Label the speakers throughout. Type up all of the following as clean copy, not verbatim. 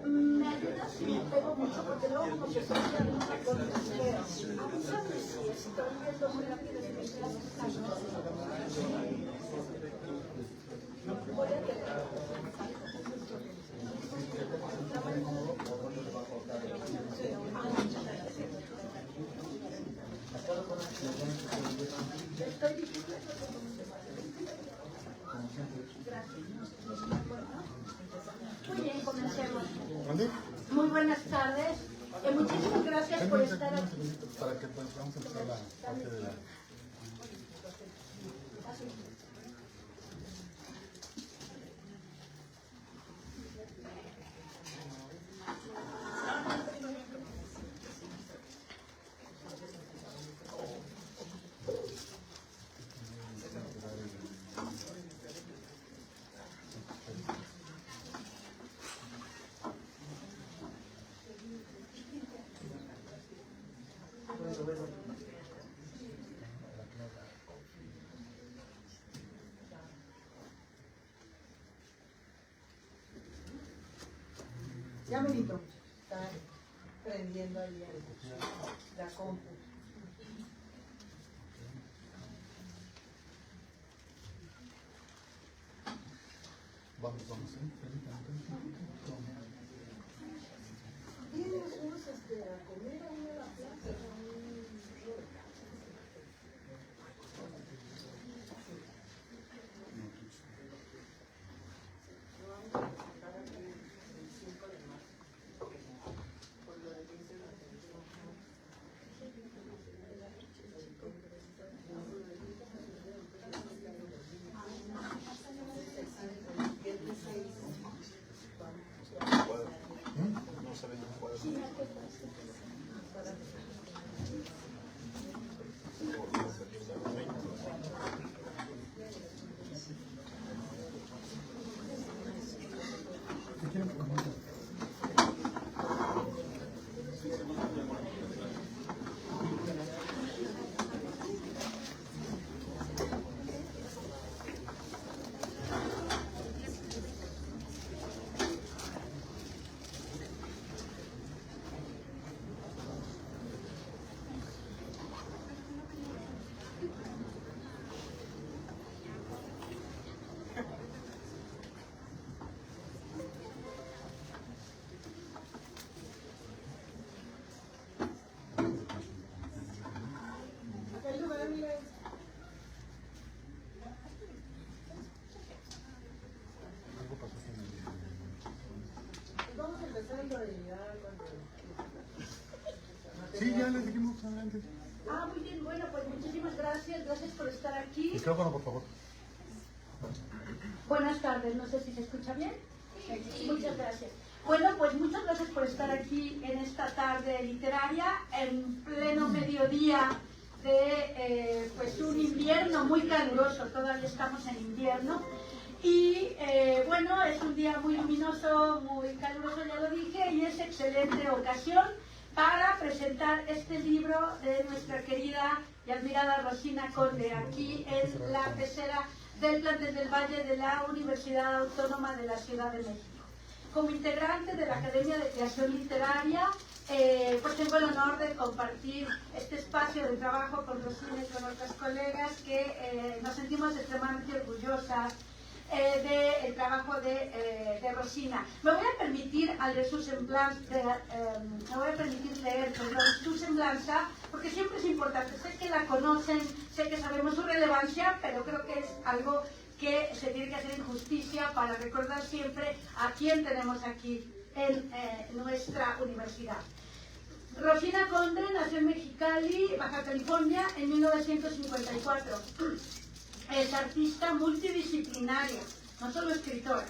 Speaker 1: ¿Me ayudas? Sí, me pego mucho porque luego como se escucha alguna cosa fea. Avísame si estoy viendo muy rápido y me quedas escasas. Voy a quedar. Estoy diciendo muy bien, comencemos. Muy buenas tardes. Muchísimas gracias por estar aquí.
Speaker 2: Para que pues vamos a empezar la parte de la...
Speaker 3: Ya Merito, está prendiendo ahí la compu.
Speaker 2: Vamos,
Speaker 3: ¿Tienes unos a comer ahí en la plaza?
Speaker 2: no se ven cuadros. Sí, ya les dijimos adelante.
Speaker 1: Muy bien, bueno, pues muchísimas gracias. Gracias por estar aquí.
Speaker 2: Micrófono, por favor.
Speaker 1: Buenas tardes, no sé si se escucha bien. Sí. Muchas gracias. Bueno, pues muchas gracias por estar aquí en esta tarde literaria, en pleno mediodía de pues un invierno muy caluroso, todavía estamos en invierno. Y bueno, es un día muy luminoso, muy caluroso, ya lo dije, y es excelente ocasión para presentar este libro de nuestra querida y admirada Rosina Conde, aquí en la pecera del Plantel del Valle de la Universidad Autónoma de la Ciudad de México. Como integrante de la Academia de Creación Literaria, pues tengo el honor de compartir este espacio de trabajo con Rosina y con otras colegas que nos sentimos extremadamente orgullosas del trabajo de Rosina. Me voy a permitir leer su semblanza, porque siempre es importante. Sé que la conocen, sé que sabemos su relevancia, pero creo que es algo que se tiene que hacer en justicia para recordar siempre a quién tenemos aquí en nuestra universidad. Rosina Conde nació en Mexicali, Baja California, en 1954. Es artista multidisciplinaria, no solo escritora.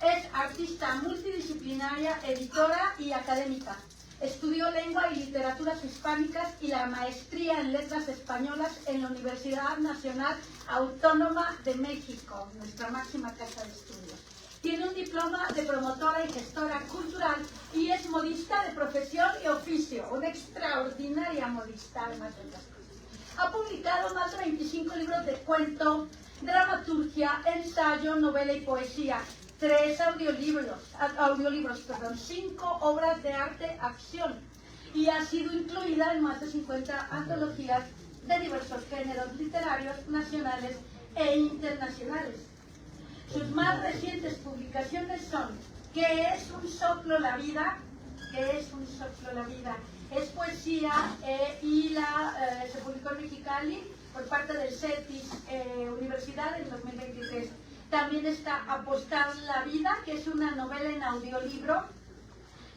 Speaker 1: Es artista multidisciplinaria, editora y académica. Estudió lengua y literaturas hispánicas y la maestría en letras españolas en la Universidad Nacional Autónoma de México, nuestra máxima casa de estudios. Tiene un diploma de promotora y gestora cultural y es modista de profesión y oficio, una extraordinaria modista, además de otras cosas. Ha publicado más de 25 libros de cuento, dramaturgia, ensayo, novela y poesía. 3 audiolibros, 5 obras de arte acción, y ha sido incluida en más de 50 antologías de diversos géneros literarios nacionales e internacionales. Sus más recientes publicaciones son ¿Qué es un soplo la vida? ¿Qué es un soplo la vida? Es poesía y se publicó en Mexicali por parte del CETIS Universidad en 2023. También está Apostar la vida, que es una novela en audiolibro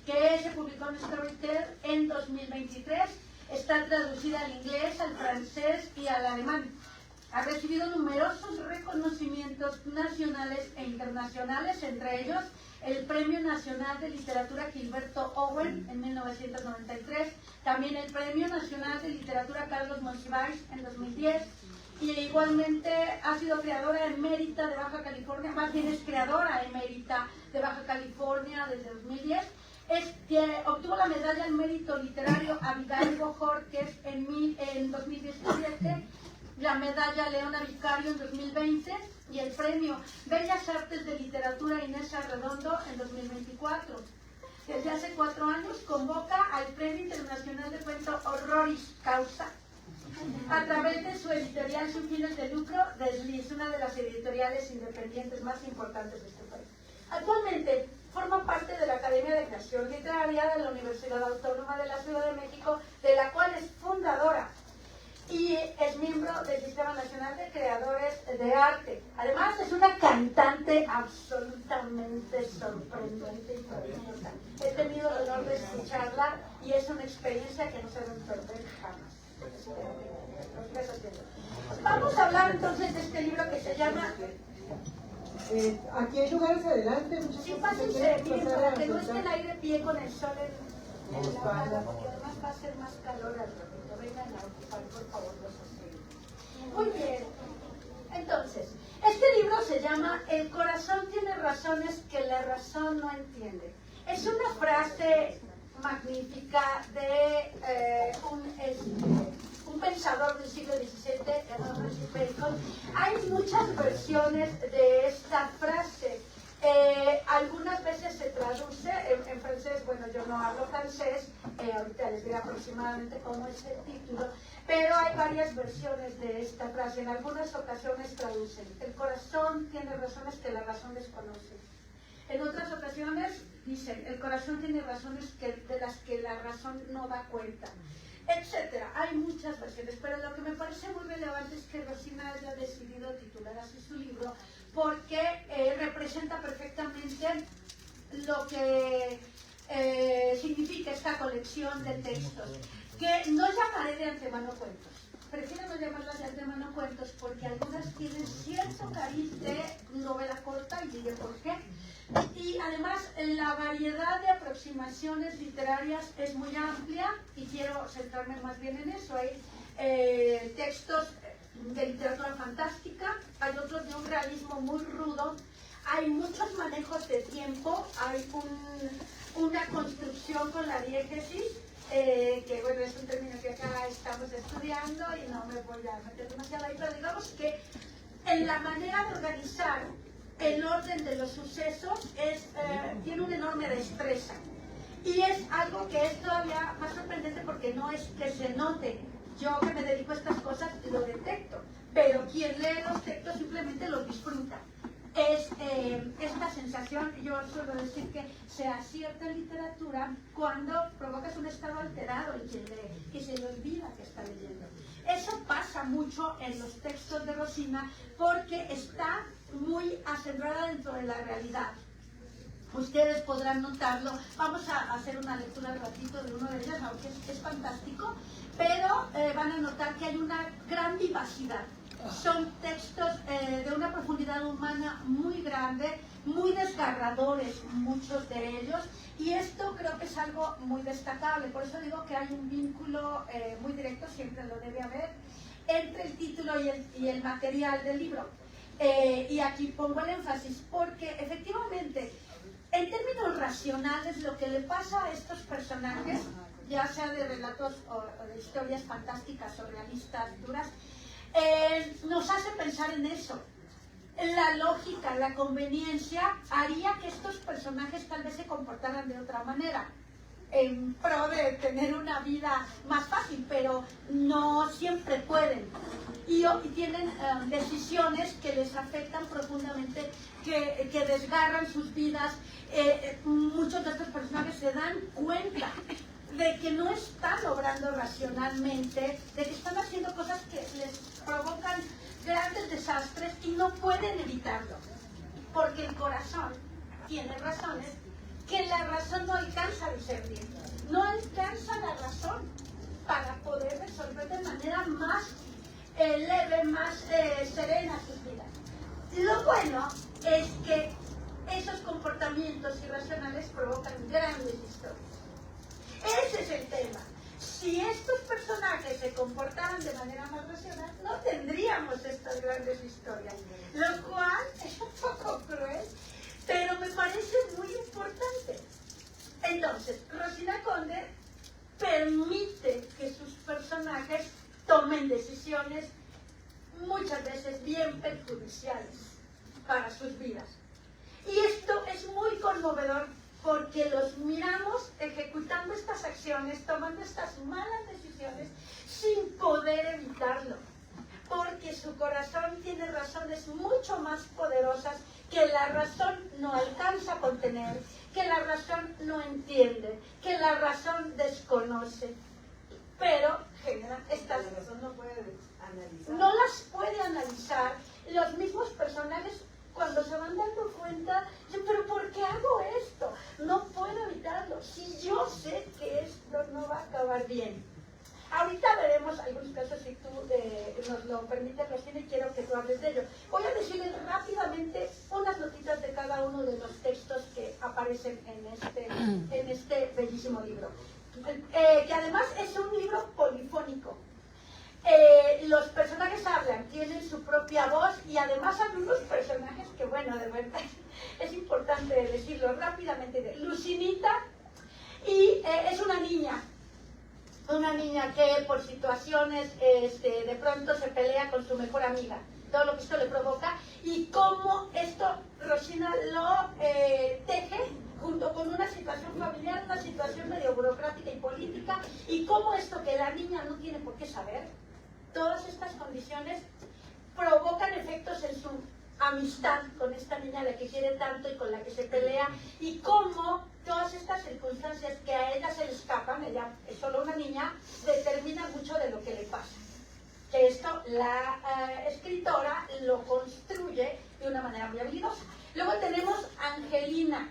Speaker 1: que se publicó en Storytel en 2023. Está traducida al inglés, al francés y al alemán. Ha recibido numerosos reconocimientos nacionales e internacionales, entre ellos el Premio Nacional de Literatura Gilberto Owen en 1993, también el Premio Nacional de Literatura Carlos Monsiváis en 2010, y igualmente ha sido creadora emérita de Baja California, más bien es creadora emérita de Baja California desde 2010. Obtuvo la medalla al mérito literario Abigail Bojorquez en 2017, la medalla Leona Vicario en 2020 y el premio Bellas Artes de Literatura Inés Arredondo en 2024. Desde hace 4 años convoca al Premio Internacional de Cuento Horroris Causa a través de su editorial sin fines de lucro, Desliz, una de las editoriales independientes más importantes de este país. Actualmente forma parte de la Academia de Creación Literaria de la Universidad Autónoma de la Ciudad de México, de la cual es fundadora, y es miembro del Sistema Nacional de Creadores de Arte. Además es una cantante absolutamente sorprendente y prodigiosa. He tenido el honor de escucharla y es una experiencia que no se deben perder jamás. Vamos a hablar entonces de este libro que se llama...
Speaker 3: aquí hay lugares adelante.
Speaker 1: Sí, pásense bien para que no estén ahí de pie con el sol en la espalda, porque además va a ser más calor al ratito. Vengan a ocupar, por favor, los asientos. Muy bien. Entonces, este libro se llama El corazón tiene razones que la razón no entiende. Es una frase magnífica de un pensador del siglo XVII, Francis Bacon. Hay muchas versiones de esta frase. Algunas veces se traduce en francés, bueno, yo no hablo francés, ahorita les diré aproximadamente cómo es el título, pero hay varias versiones de esta frase. En algunas ocasiones traducen: el corazón tiene razones que la razón desconoce. En otras ocasiones dicen: el corazón tiene razones de las que la razón no da cuenta, etcétera. Hay muchas versiones, pero lo que me parece muy relevante es que Rosina haya decidido titular así su libro, porque representa perfectamente lo que significa esta colección de textos, que no llamaré de antemano cuentos. Prefiero no llamarlas de antemano cuentos porque algunas tienen cierto cariz de novela corta, y diré por qué. Y además la variedad de aproximaciones literarias es muy amplia y quiero centrarme más bien en eso. Hay textos de literatura fantástica, hay otros de un realismo muy rudo, hay muchos manejos de tiempo, hay una construcción con la diégesis, que bueno, es un término que acá estamos estudiando y no me voy a meter demasiado ahí, pero digamos que en la manera de organizar el orden de los sucesos tiene una enorme destreza, y es algo que es todavía más sorprendente porque no es que se note. Yo que me dedico a estas cosas lo detecto, pero quien lee los textos simplemente los disfruta. Es esta sensación, yo suelo decir que se acierta en literatura cuando provocas un estado alterado en quien lee, que se le olvida que está leyendo. Eso pasa mucho en los textos de Rosina porque está muy acendrada dentro de la realidad. Ustedes podrán notarlo. Vamos a hacer una lectura al ratito de uno de ellos, aunque es fantástico, pero van a notar que hay una gran vivacidad. Son textos de una profundidad humana muy grande, muy desgarradores muchos de ellos, y esto creo que es algo muy destacable. Por eso digo que hay un vínculo muy directo, siempre lo debe haber, entre el título y el material del libro. Y aquí pongo el énfasis porque efectivamente, en términos racionales, lo que le pasa a estos personajes, ya sea de relatos o de historias fantásticas o realistas duras, nos hace pensar en eso. la lógica, la conveniencia haría que estos personajes tal vez se comportaran de otra manera, en pro de tener una vida más fácil, pero no siempre pueden. Y tienen decisiones que les afectan profundamente, que desgarran sus vidas. Muchos de estos personajes se dan cuenta de que no están obrando racionalmente, de que están haciendo cosas que les provocan grandes desastres y no pueden evitarlo, porque el corazón tiene razones que la razón no alcanza a discernir, no alcanza la razón para poder resolver de manera más leve, más serena sus vidas. Lo bueno es que esos comportamientos irracionales provocan grandes historias. Ese es el tema. Si estos personajes se comportaran de manera más racional, no tendríamos estas grandes historias, lo cual es un poco cruel, pero me parece muy importante. Entonces, Rosina Conde permite que sus personajes tomen decisiones muchas veces bien perjudiciales para sus vidas. Y esto es muy conmovedor porque los miramos ejecutando estas acciones, tomando estas malas decisiones sin poder evitarlo, porque su corazón tiene razones mucho más poderosas que la razón no alcanza a contener, que la razón no entiende, que la razón desconoce, pero generan estas...
Speaker 3: La razón no puede analizar.
Speaker 1: No las puede analizar. Los mismos personajes, cuando se van dando cuenta, dicen, pero ¿por qué hago esto? No puedo evitarlo. Si yo sé que esto no va a acabar bien. Ahorita veremos algunos casos, si tú nos lo permites, Rosina, y quiero que tú hables de ello. Voy a decirles rápidamente unas notitas de cada uno de los textos que aparecen en este bellísimo libro. Que además es un libro polifónico. Los personajes hablan, tienen su propia voz y además hay unos personajes que, bueno, de verdad es importante decirlo rápidamente. Lucinita, y es una niña que por situaciones de pronto se pelea con su mejor amiga, todo lo que esto le provoca, y cómo esto Rosina lo teje junto con una situación familiar, una situación medio burocrática y política, y cómo esto que la niña no tiene por qué saber, todas estas condiciones provocan efectos en su amistad con esta niña a la que quiere tanto y con la que se pelea, y cómo todas estas circunstancias que a ella se le escapan, ella es solo una niña, determinan mucho de lo que le pasa. Que esto la escritora lo construye de una manera muy habilidosa. Luego tenemos Angelina,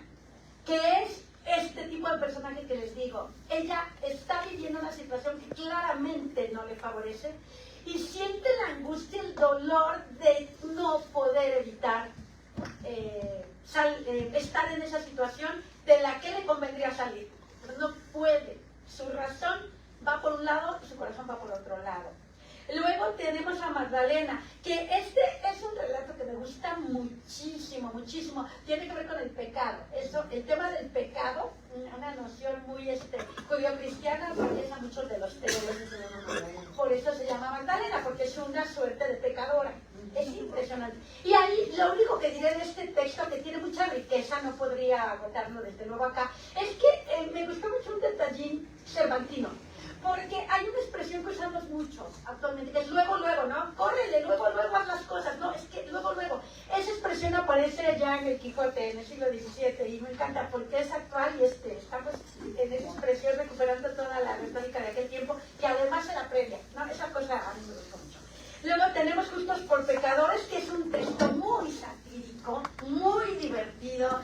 Speaker 1: que es este tipo de personaje que les digo. Ella está viviendo una situación que claramente no le favorece y siente la angustia, el dolor de no poder evitar estar en esa situación de la que le convendría salir, pero no puede. Su razón va por un lado y su corazón va por otro lado. Luego tenemos a Magdalena, que este es un relato que me gusta muchísimo, muchísimo. Tiene que ver con el pecado. El tema del pecado, una noción muy judio-cristiana, atraviesa muchos de los temas. Por eso se llama Magdalena, porque es una suerte de pecadora. Es impresionante. Y ahí lo único que diré de este texto, que tiene mucha riqueza, no podría agotarlo desde luego acá, es que me gustó mucho un detallín cervantino. Porque hay una expresión que usamos mucho actualmente, que es luego, luego, ¿no? Córrele, luego, luego haz las cosas. No, es que luego, luego. Esa expresión aparece ya en el Quijote, en el siglo XVII, y me encanta porque es actual y estamos en esa expresión recuperando toda la retórica de aquel tiempo, que además se la previa, ¿no? Esa cosa a mí me gusta mucho. Luego tenemos Justos por Pecadores, que es un texto muy satírico, muy divertido,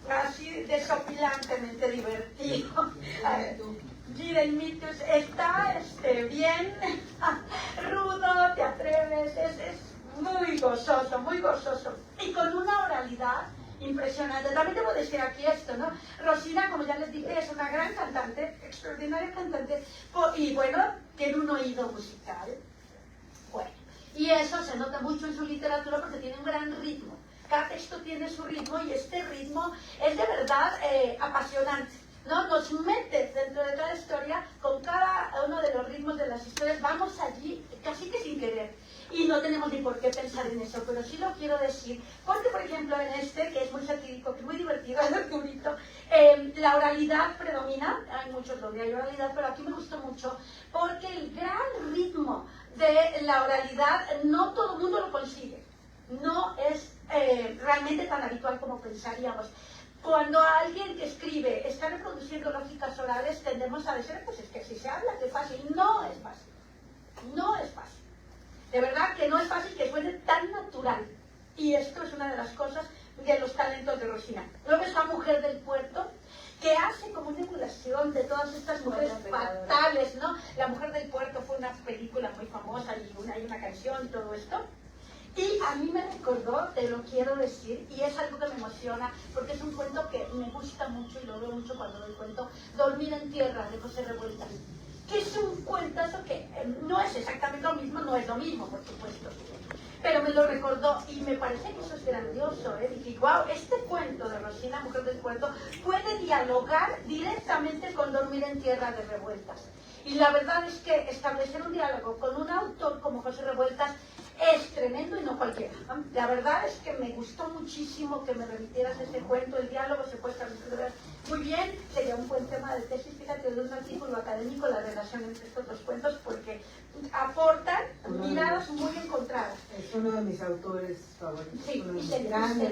Speaker 1: así desopilantemente divertido. Gilles Mitus está bien rudo, te atreves, es muy gozoso, y con una oralidad impresionante. También debo decir aquí esto, ¿no? Rosina, como ya les dije, es una gran cantante, extraordinaria cantante, y bueno, tiene un oído musical. Bueno, y eso se nota mucho en su literatura porque tiene un gran ritmo. Cada texto tiene su ritmo y este ritmo es de verdad apasionante, ¿no? Nos mete dentro de cada historia con cada uno de los ritmos de las historias. Vamos allí casi que sin querer. y no tenemos ni por qué pensar en eso, pero sí lo quiero decir, porque por ejemplo en este, que es muy satírico, que es muy divertido, es Arturito, la oralidad predomina, hay muchos donde hay oralidad, pero aquí me gustó mucho, porque el gran ritmo de la oralidad no todo el mundo lo consigue, no es realmente tan habitual como pensaríamos. Cuando alguien que escribe está reproduciendo lógicas orales, tendemos a decir, pues es que si se habla, qué fácil. No es fácil. No es fácil. De verdad que no es fácil que suene tan natural. Y esto es una de las cosas de los talentos de Rosina. Luego está Mujer del Puerto, que hace como una emulación de todas estas mujeres fatales, ¿no? La Mujer del Puerto fue una película muy famosa y una canción y todo esto. Y a mí me recordó, te lo quiero decir, y es algo que me emociona, porque es un cuento que me gusta mucho y lo veo mucho cuando doy cuento, Dormir en Tierra, de José Revueltas, que es un cuentazo que no es exactamente lo mismo, no es lo mismo, por supuesto, pero me lo recordó y me parece que eso es grandioso, Dije, wow, este cuento de Rosina, Mujer del Puerto, puede dialogar directamente con Dormir en Tierra de Revueltas. Y la verdad es que establecer un diálogo con un autor como José Revueltas es tremendo y no cualquiera. La verdad es que me gustó muchísimo que me remitieras ese cuento, el diálogo se puede establecer muy bien, sería un buen tema de tesis, fíjate, de un artículo académico, la relación entre estos dos cuentos, porque aportan miradas muy encontradas.
Speaker 3: Es uno de mis autores favoritos.
Speaker 1: Sí, y se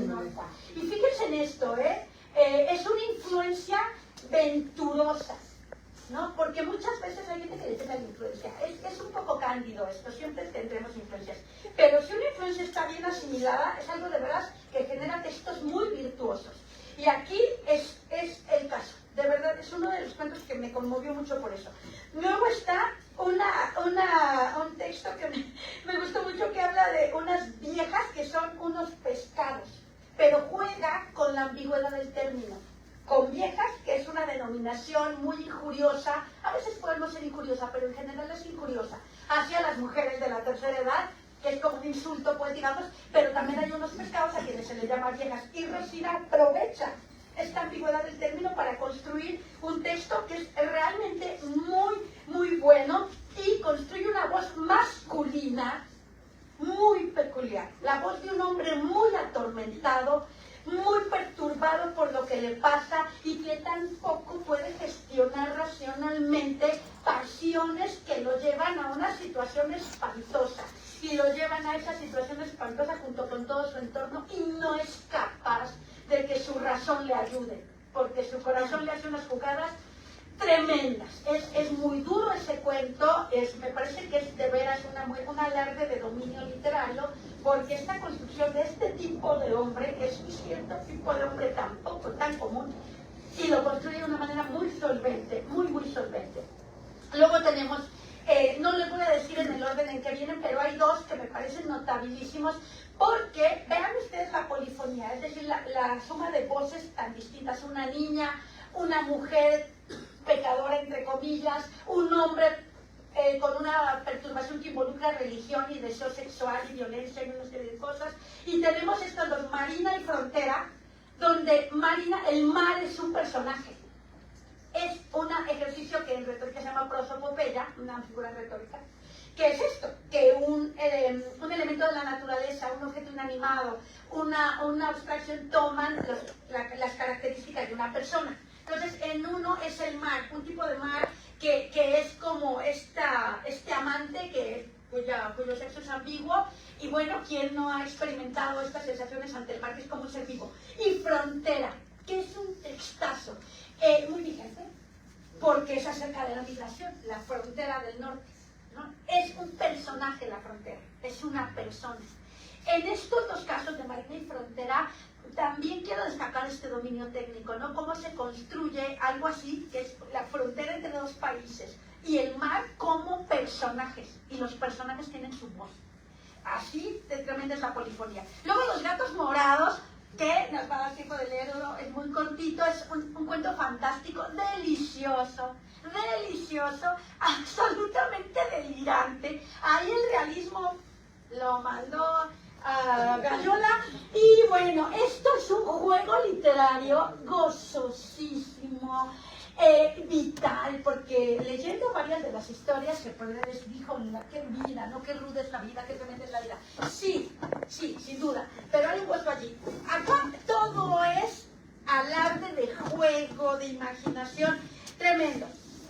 Speaker 1: nota. Y fíjense en esto, es una influencia venturosa, ¿no? Porque muchas veces hay gente que dice la influencia. Es un poco cándido esto, siempre tendremos influencias. Pero si una influencia está bien asimilada, es algo de veras que genera textos muy virtuosos. Y aquí es el caso. De verdad, es uno de los cuentos que me conmovió mucho por eso. Luego está un texto que me gustó mucho, que habla de unas viejas que son unos pescados, pero juega con la ambigüedad del término. Con viejas, que es una denominación muy injuriosa, a veces podemos ser injuriosa, pero en general es injuriosa, hacia las mujeres de la tercera edad, que es como un insulto, pues digamos, pero también hay unos pescados a quienes se les llama viejas. Y Rosina aprovecha esta ambigüedad del término para construir un texto que es realmente muy, muy bueno y construye una voz masculina muy peculiar. La voz de un hombre muy atormentado, muy perturbado por lo que le pasa y que tampoco puede gestionar racionalmente pasiones que lo llevan a una situación espantosa. Y lo llevan a esa situación espantosa junto con todo su entorno y no es capaz de que su razón le ayude, porque su corazón le hace unas jugadas tremendas. Es muy duro ese cuento, me parece que es de veras un alarde de dominio literario, porque esta construcción de este tipo de hombre, que es un cierto tipo de hombre tampoco tan común, y lo construye de una manera muy solvente, muy, muy solvente. Luego tenemos, no les voy a decir en el orden en que vienen, pero hay dos que me parecen notabilísimos, porque vean ustedes la polifonía, es decir, la suma de voces tan distintas, una niña, una mujer pecadora entre comillas, un hombre con una perturbación que involucra religión y deseo sexual y violencia y una serie de cosas, y tenemos estas dos, Marina y Frontera, donde Marina, el mar es un personaje. Es un ejercicio que en retórica se llama prosopopeya, una figura retórica. ¿Qué es esto? Que un elemento de la naturaleza, un objeto inanimado, una abstracción toman las características de una persona. Entonces, en uno es el mar, un tipo de mar que es como este amante cuyo sexo es ambiguo, y bueno, ¿quién no ha experimentado estas sensaciones ante el mar, que es como un ser vivo? Y Frontera, que es un textazo muy vigente, porque es acerca de la migración, la frontera del norte, ¿no? Es un personaje la frontera, es una persona. En estos dos casos de Marina y Frontera, también quiero destacar este dominio técnico, ¿no? Cómo se construye algo así, que es la frontera entre dos países, y el mar como personajes, y los personajes tienen su voz. Así de tremenda es la polifonía. Luego Los Gatos Morados, que nos va a dar tiempo de leerlo, es muy cortito, es un cuento fantástico, delicioso, absolutamente delirante. Ahí el realismo lo mandó a Gallola, y bueno, esto es un juego literario gozosísimo, vital, porque leyendo varias de las historias se puede decir, hijo, qué vida, ¿no? Qué ruda es la vida, qué tremenda es la vida. Sí, sin duda, pero hay un hueco allí. Acá todo es alarde de juego, de imaginación, tremendo.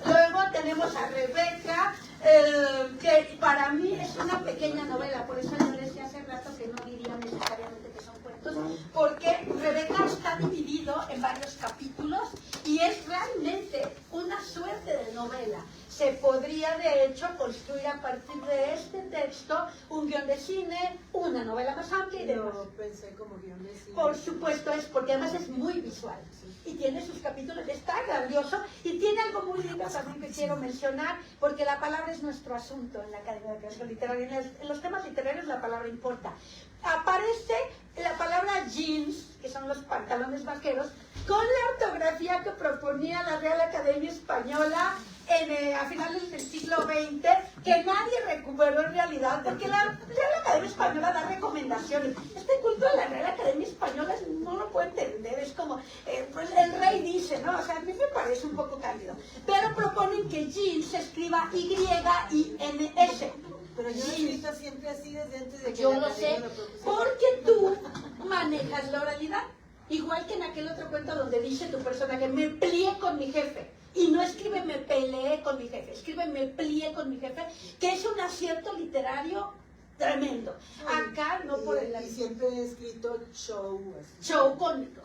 Speaker 1: Luego tenemos a Rebeca, que para mí es una pequeña novela, por eso yo les decía hace rato que no diría necesariamente que son cuentos, porque Rebeca está dividido en varios capítulos y es realmente una suerte de novela. Se podría de hecho construir a partir de este texto un guión de cine, una novela más amplia y demás.
Speaker 3: Yo pensé como guión de cine.
Speaker 1: Por supuesto, es porque además es muy visual y tiene sus capítulos, está grandioso y tiene algo muy lindo también que quiero mencionar, porque la palabra es nuestro asunto en la Academia de Creación Literaria. En los temas literarios la palabra importa. Aparece la palabra jeans, que son los pantalones vaqueros, con la ortografía que proponía la Real Academia Española a finales del siglo XX, que nadie recuperó en realidad, porque la Real Academia Española da recomendaciones. Este culto de la Real Academia Española no lo puedo entender, es como, pues el rey dice, ¿no? O sea, a mí me parece un poco cálido. Pero proponen que jeans se escriba Y-I-N-S.
Speaker 3: Pero yo lo he escrito siempre así desde antes de que
Speaker 1: yo
Speaker 3: la
Speaker 1: lo
Speaker 3: academia
Speaker 1: sé,
Speaker 3: lo propusiera.
Speaker 1: porque tú manejas la oralidad. Igual que en aquel otro cuento donde dice tu personaje, me plié con mi jefe. Y no escribe me peleé con mi jefe, escribe me plié con mi jefe, que es un acierto literario tremendo. Acá no por el...
Speaker 3: Y siempre he escrito show. Así,
Speaker 1: show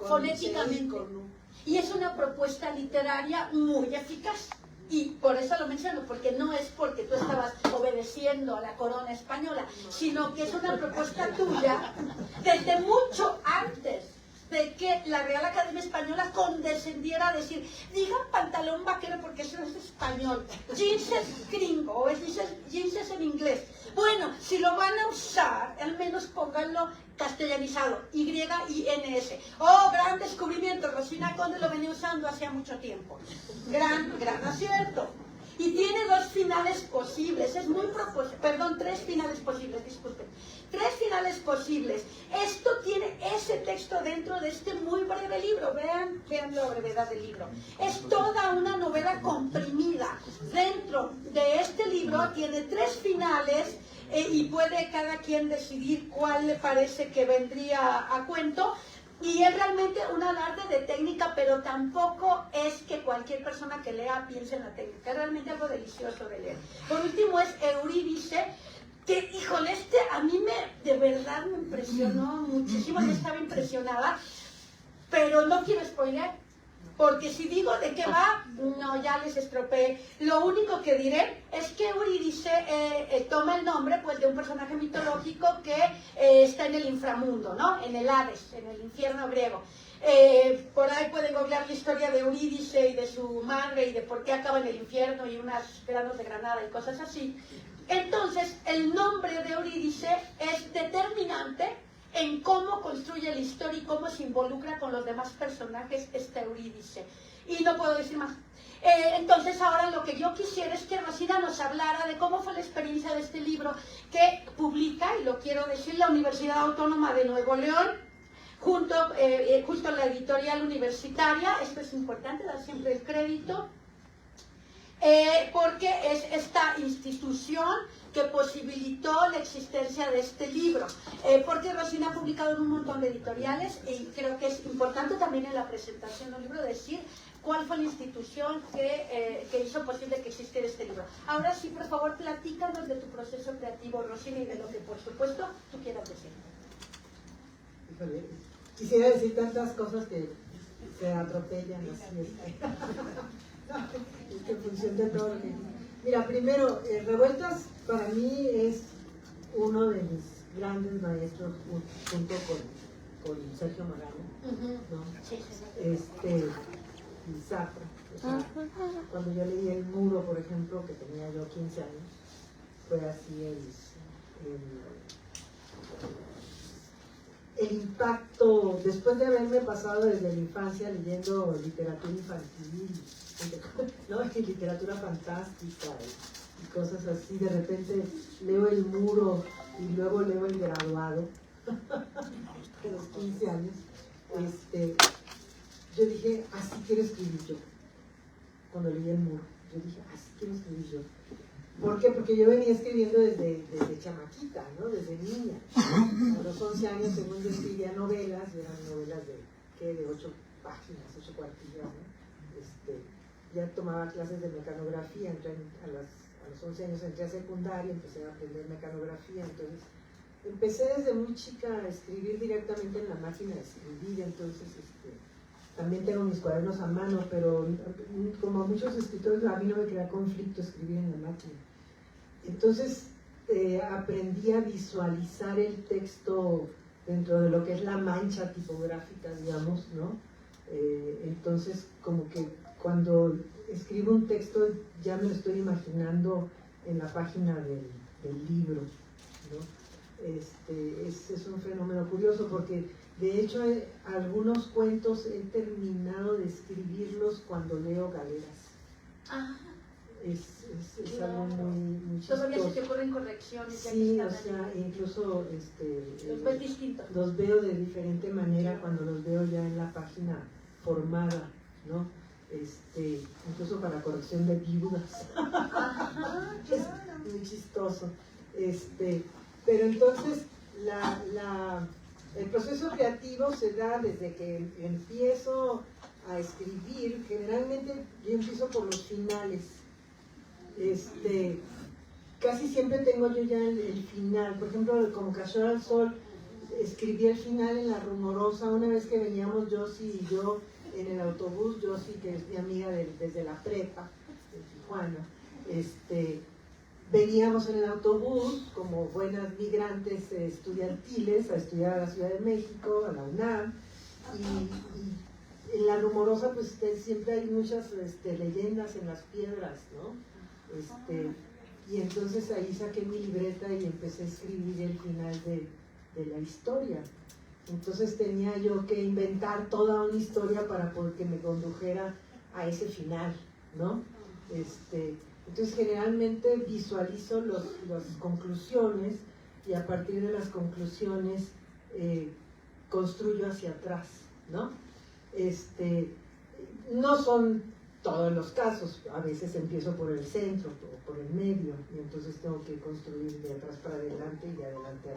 Speaker 1: fonéticamente.
Speaker 3: con
Speaker 1: Y es una propuesta literaria muy eficaz. Y por eso lo menciono, porque no es porque tú estabas obedeciendo a la corona española, sino que es una propuesta tuya desde mucho antes de que la Real Academia Española condescendiera a decir, digan pantalón vaquero porque eso es español, jeans es gringo, o jeans es en inglés. Bueno, si lo van a usar, al menos pónganlo castellanizado, Y-I-N-S. Oh, gran descubrimiento, Rosina Conde lo venía usando hacía mucho tiempo. Gran acierto. Y tiene dos finales posibles, es muy tres finales posibles, disculpen. 3 finales posibles. Esto tiene ese texto dentro de este muy breve libro. Vean la brevedad del libro. Es toda una novela comprimida. Dentro de este libro tiene 3 finales y puede cada quien decidir cuál le parece que vendría a cuento. Y es realmente un alarde de técnica, pero tampoco es que cualquier persona que lea piense en la técnica. Es realmente algo delicioso de leer. Por último es Eurídice, que, híjole, a mí de verdad me impresionó muchísimo. Yo estaba impresionada, pero no quiero spoiler, porque si digo de qué va, no, ya les estropeé. Lo único que diré es que Eurídice toma el nombre pues de un personaje mitológico que está en el inframundo, ¿no? En el Hades, en el infierno griego. Por ahí pueden googlear la historia de Eurídice y de su madre y de por qué acaba en el infierno y unos granos de granada y cosas así. Entonces, el nombre de Eurídice es determinante en cómo construye la historia y cómo se involucra con los demás personajes esta Eurídice. Y no puedo decir más. Entonces ahora lo que yo quisiera es que Rosina nos hablara de cómo fue la experiencia de este libro que publica, y lo quiero decir, la Universidad Autónoma de Nuevo León, justo a la editorial universitaria. Esto es importante, dar siempre el crédito, porque es esta institución que posibilitó la existencia de este libro, porque Rosina ha publicado en un montón de editoriales y creo que es importante también en la presentación del libro decir cuál fue la institución que hizo posible que existiera este libro. Ahora sí, por favor, platícanos de tu proceso creativo, Rosina, y de lo que, por supuesto, tú quieras decir.
Speaker 3: Híjole, quisiera decir tantas cosas que se atropellan así. Es que en función de todo lo que... Mira, primero, Revueltas para mí es uno de mis grandes maestros junto con Sergio Marano, ¿no? Y Zafra. O sea, cuando yo leí El Muro, por ejemplo, que tenía yo 15 años, fue así el impacto, después de haberme pasado desde la infancia leyendo literatura infantil, ¿no? Y literatura fantástica y cosas así, de repente leo El Muro y luego leo El Graduado de los 15 años. Yo dije, así quiero escribir yo. cuando leí El Muro. Yo dije, así quiero escribir yo. ¿Por qué? Porque yo venía escribiendo desde chamaquita, ¿no? Desde niña. A los 11 años, según yo, escribía novelas, y eran novelas de 8 páginas, 8 cuartillas, ¿no? Ya tomaba clases de mecanografía, a los 11 años entré a secundaria, empecé a aprender mecanografía, entonces empecé desde muy chica a escribir directamente en la máquina de escribir, entonces también tengo mis cuadernos a mano, pero como muchos escritores a mí no me crea conflicto escribir en la máquina. Entonces aprendí a visualizar el texto dentro de lo que es la mancha tipográfica, digamos, ¿no? Entonces como que cuando escribo un texto ya me lo estoy imaginando en la página del libro, ¿no? Es un fenómeno curioso porque de hecho algunos cuentos he terminado de escribirlos cuando leo Galeras.
Speaker 1: Ah,
Speaker 3: Es
Speaker 1: claro.
Speaker 3: Algo muy chistoso.
Speaker 1: Todavía se te ocurren correcciones.
Speaker 3: Sí,
Speaker 1: ya
Speaker 3: o
Speaker 1: que están
Speaker 3: sea,
Speaker 1: ahí.
Speaker 3: incluso
Speaker 1: Los ves distintos.
Speaker 3: los veo de diferente manera cuando los veo ya en la página formada, ¿no? Incluso para corrección de viudas.
Speaker 1: Ajá,
Speaker 3: Es
Speaker 1: claro.
Speaker 3: muy chistoso. Pero entonces el proceso creativo se da desde que empiezo a escribir. Generalmente yo empiezo por los finales. Casi siempre tengo yo ya el final. Por ejemplo, como Cayó al Sol, escribí el final en La Rumorosa una vez que veníamos Josie y yo en el autobús. Josie, que es mi amiga desde la prepa de Tijuana, veníamos en el autobús como buenas migrantes estudiantiles a estudiar a la Ciudad de México, a la UNAM, y en La Rumorosa pues siempre hay muchas leyendas en las piedras, ¿no? Y entonces ahí saqué mi libreta y empecé a escribir el final de la historia. Entonces tenía yo que inventar toda una historia para que me condujera a ese final, ¿no? Entonces generalmente visualizo las conclusiones y a partir de las conclusiones construyo hacia atrás, ¿no? No son todos los casos, a veces empiezo por el centro o por el medio y entonces tengo que construir de atrás para adelante y de adelante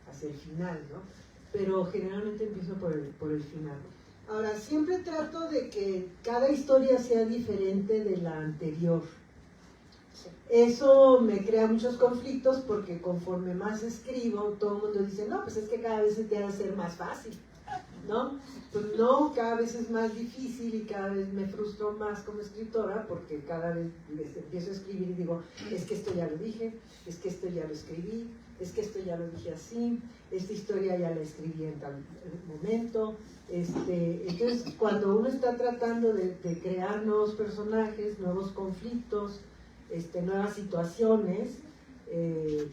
Speaker 3: hacia el final, ¿no? Pero generalmente empiezo por el final. Ahora, siempre trato de que cada historia sea diferente de la anterior. Eso me crea muchos conflictos porque conforme más escribo, todo el mundo dice, no, pues es que cada vez se te va a hacer más fácil, ¿no? Pues no, cada vez es más difícil y cada vez me frustro más como escritora porque cada vez empiezo a escribir y digo, es que esto ya lo dije, es que esto ya lo escribí, es que esto ya lo dije así, esta historia ya la escribí en tal momento. Entonces, cuando uno está tratando de crear nuevos personajes, nuevos conflictos, nuevas situaciones,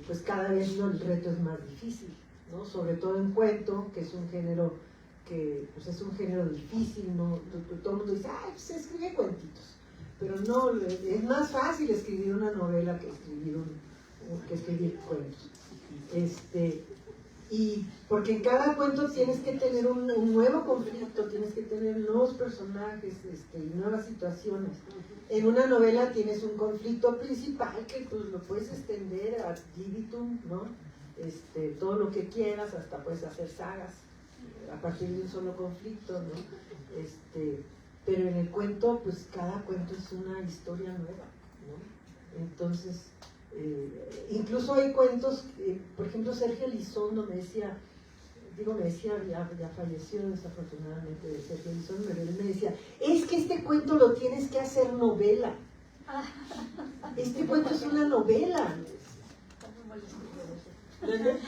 Speaker 3: pues cada vez el reto es más difícil, ¿no? Sobre todo en cuento, que es un género que pues es un género difícil, ¿no? Todo el mundo dice, ay, pues se escribe cuentitos, pero no, es más fácil escribir una novela que escribir cuentos. Y porque en cada cuento tienes que tener un nuevo conflicto, tienes que tener nuevos personajes y nuevas situaciones. En una novela tienes un conflicto principal que pues lo puedes extender ad libitum, ¿no? Todo lo que quieras, hasta puedes hacer sagas a partir de un solo conflicto, ¿no? Pero en el cuento, pues cada cuento es una historia nueva, ¿no? Entonces, incluso hay cuentos, por ejemplo, Sergio Elizondo me decía, ya falleció desafortunadamente Sergio Elizondo, pero él me decía, es que este cuento lo tienes que hacer novela. Este cuento es una novela.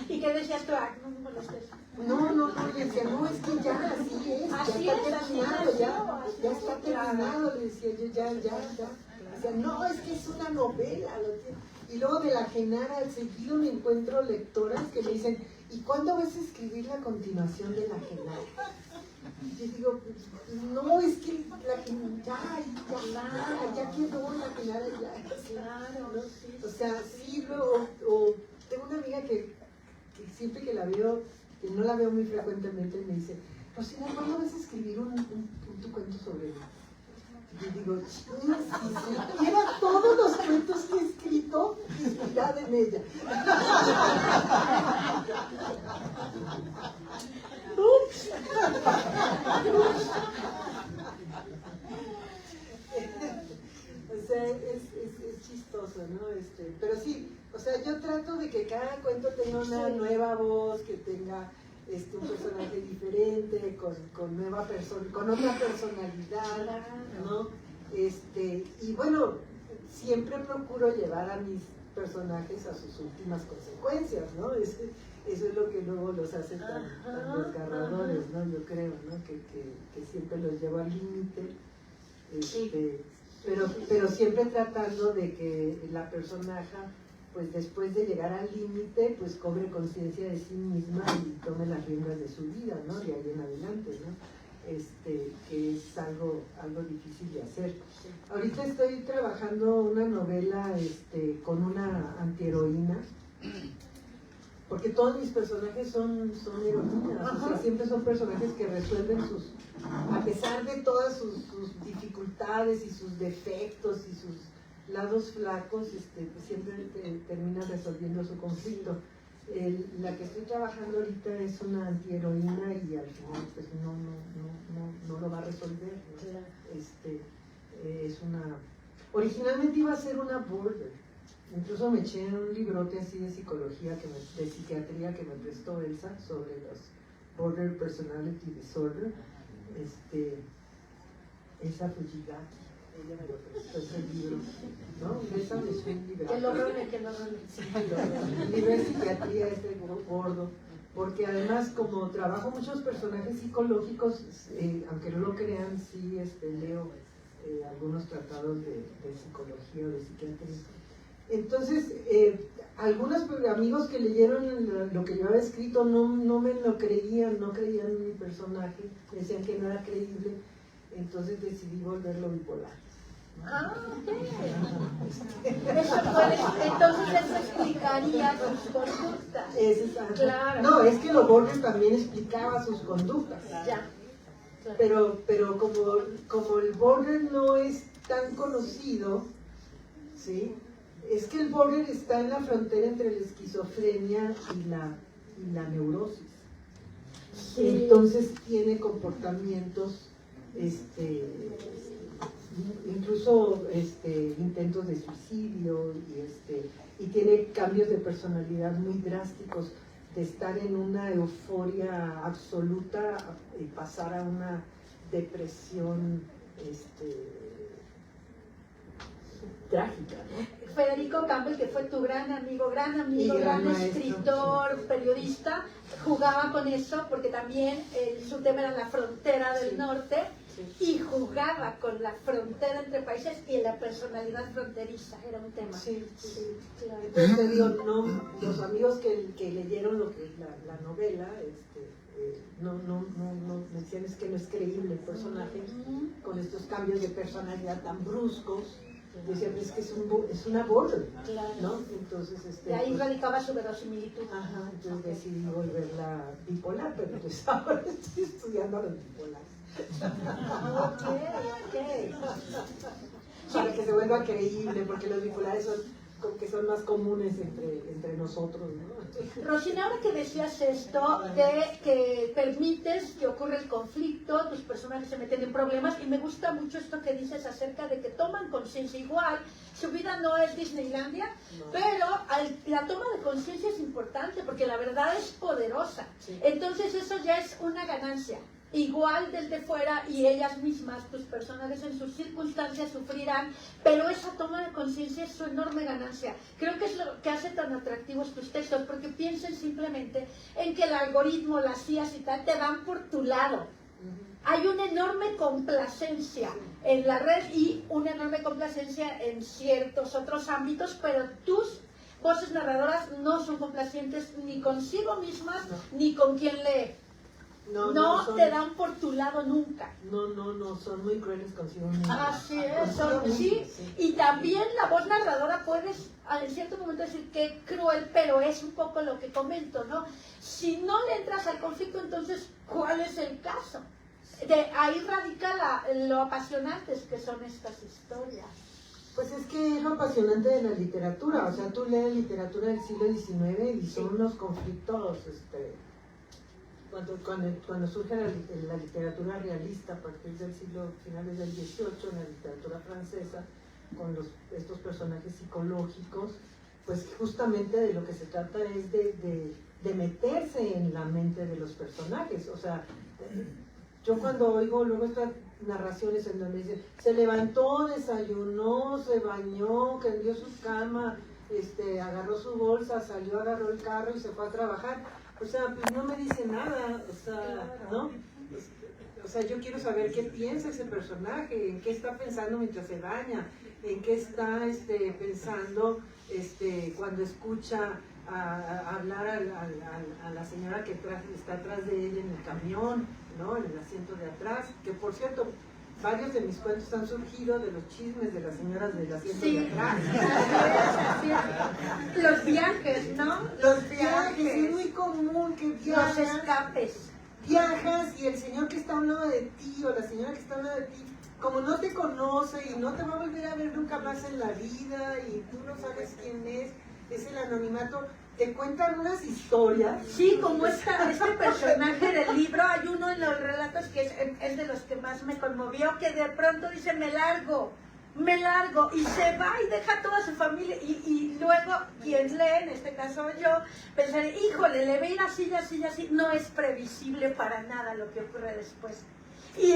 Speaker 1: ¿Y qué decías tú? No me molestes.
Speaker 3: No, le decía, no, es que ya así es,
Speaker 1: Así
Speaker 3: ya
Speaker 1: es,
Speaker 3: está
Speaker 1: así
Speaker 3: terminado,
Speaker 1: es,
Speaker 3: ya está terminado, le decía yo, ya. Decía, no, es que es una novela. Y luego de La Genara, al seguido me encuentro lectoras que me dicen, ¿y cuándo vas a escribir la continuación de La Genara? Y yo digo, no, es que La Genara, ya quedó La Genara, ya.
Speaker 1: Claro,
Speaker 3: ¿No?
Speaker 1: sí.
Speaker 3: O sea, sí, o tengo una amiga que siempre que la veo, que no la veo muy frecuentemente, me dice, Rosina, ¿cuándo vas a escribir tu cuento sobre mí? Y digo, si supiera todos los cuentos que he escrito, inspirada en ella. ¡Ups! O sea, es chistoso, ¿no? Pero sí, o sea, yo trato de que cada cuento tenga una nueva voz, que tenga un personaje diferente, con nueva persona, con otra personalidad, ¿no? Y bueno, siempre procuro llevar a mis personajes a sus últimas consecuencias, ¿no? Eso es lo que luego los hace tan desgarradores, ¿no? Yo creo, ¿no? Que siempre los llevo al límite, pero siempre tratando de que la personaje, pues después de llegar al límite, pues cobre conciencia de sí misma y tome las riendas de su vida, ¿no? De ahí en adelante, ¿no? Que es algo difícil de hacer. Ahorita estoy trabajando una novela con una antiheroína, porque todos mis personajes son heroínas, o sea, siempre son personajes que resuelven a pesar de todas sus dificultades y sus defectos y sus lados flacos, pues siempre terminan resolviendo su conflicto. La que estoy trabajando ahorita es una antiheroína y al final pues no lo va a resolver, ¿no? Originalmente iba a ser una border, incluso me eché un librote así de psicología, de psiquiatría que me prestó Elsa sobre los Border Personality Disorder, Elsa Fujigaki. Ella me lo prestó ese libro, ¿no? Elsa me hizo un libro.
Speaker 1: Que lo role.
Speaker 3: Sí, el libro de psiquiatría gordo, porque además como trabajo muchos personajes psicológicos, aunque no lo crean, sí leo algunos tratados de psicología o de psiquiatría. Entonces, algunos amigos que leyeron lo que yo había escrito no me lo creían, no creían en mi personaje, decían que no era creíble, entonces decidí volverlo bipolar.
Speaker 1: Ok. Entonces eso explicaría sus conductas.
Speaker 3: Claro. No, es que los Borges también explicaba sus conductas.
Speaker 1: Ya.
Speaker 3: Claro. Pero como el border no es tan conocido, ¿sí? Es que el border está en la frontera entre la esquizofrenia y la neurosis. Sí. Entonces tiene comportamientos, incluso intentos de suicidio y tiene cambios de personalidad muy drásticos, de estar en una euforia absoluta y pasar a una depresión trágica, ¿no?
Speaker 1: Federico Campbell, que fue tu gran amigo, gran
Speaker 3: maestro,
Speaker 1: escritor,
Speaker 3: sí.
Speaker 1: Periodista, jugaba con eso porque también su tema era la frontera del norte. Sí. Y jugaba con la frontera entre países y la personalidad fronteriza, era un tema.
Speaker 3: Sí, claro. Entonces digo, los amigos que leyeron lo que es la novela, no decían es que no es creíble el personaje con estos cambios de personalidad tan bruscos. Decían es que es una border, claro. ¿No? Entonces
Speaker 1: y ahí pues, radicaba su verosimilitud.
Speaker 3: Ajá, entonces decidí volverla bipolar, pero pues ahora estoy estudiando a los bipolares.
Speaker 1: Ok.
Speaker 3: Para que se vuelva creíble, porque los bipolares son más comunes entre nosotros, ¿no?
Speaker 1: Rosina, ahora que decías esto de que permites que ocurra el conflicto, tus personajes se meten en problemas, y me gusta mucho esto que dices acerca de que toman conciencia. Igual, su vida no es Disneylandia, no. Pero la toma de conciencia es importante porque la verdad es poderosa. Sí. Entonces eso ya es una ganancia. Igual desde fuera y ellas mismas, tus personajes en sus circunstancias sufrirán, pero esa toma de conciencia es su enorme ganancia. Creo que es lo que hace tan atractivos tus textos, porque piensen simplemente en que el algoritmo, las IAs y tal, te van por tu lado. Hay una enorme complacencia en la red y una enorme complacencia en ciertos otros ámbitos, pero tus voces narradoras no son complacientes ni consigo mismas ni con quien lee. No te dan por tu lado nunca.
Speaker 3: No, son muy crueles consigo mismos.
Speaker 1: Así es, sí. Y también la voz narradora puedes en cierto momento decir que cruel, pero es un poco lo que comento, ¿no? Si no le entras al conflicto, entonces, ¿cuál es el caso? Ahí radica lo apasionantes que son estas historias.
Speaker 3: Pues es que es lo apasionante de la literatura, o sea, tú lees literatura del siglo XIX y son unos conflictos, cuando surge la literatura realista a partir del siglo finales del XVIII, en la literatura francesa, con estos personajes psicológicos, pues justamente de lo que se trata es de meterse en la mente de los personajes, o sea, yo cuando oigo luego estas narraciones en donde dicen, se levantó, desayunó, se bañó, tendió su cama, agarró su bolsa, salió, agarró el carro y se fue a trabajar, o sea, pues no me dice nada, o sea, ¿no? O sea, yo quiero saber qué piensa ese personaje, en qué está pensando mientras se baña, en qué está pensando cuando escucha hablar a la señora que está atrás de él en el camión, ¿no? En el asiento de atrás, que por cierto, varios de mis cuentos han surgido de los chismes de las señoras del asiento de atrás.
Speaker 1: Así es. Los viajes, ¿no?
Speaker 3: Los viajes, es muy común que viajas.
Speaker 1: Los escapes.
Speaker 3: Viajas y el señor que está a un lado de ti o la señora que está a un lado de ti, como no te conoce y no te va a volver a ver nunca más en la vida y tú no sabes quién es el anonimato, te cuentan unas historias.
Speaker 1: Sí, como este personaje del libro, hay uno en los relatos que es de los que más me conmovió, que de pronto dice, me largo, y se va y deja a toda su familia, y luego quien lee, en este caso yo, pensaré, híjole, le ve ir así, no es previsible para nada lo que ocurre después. Y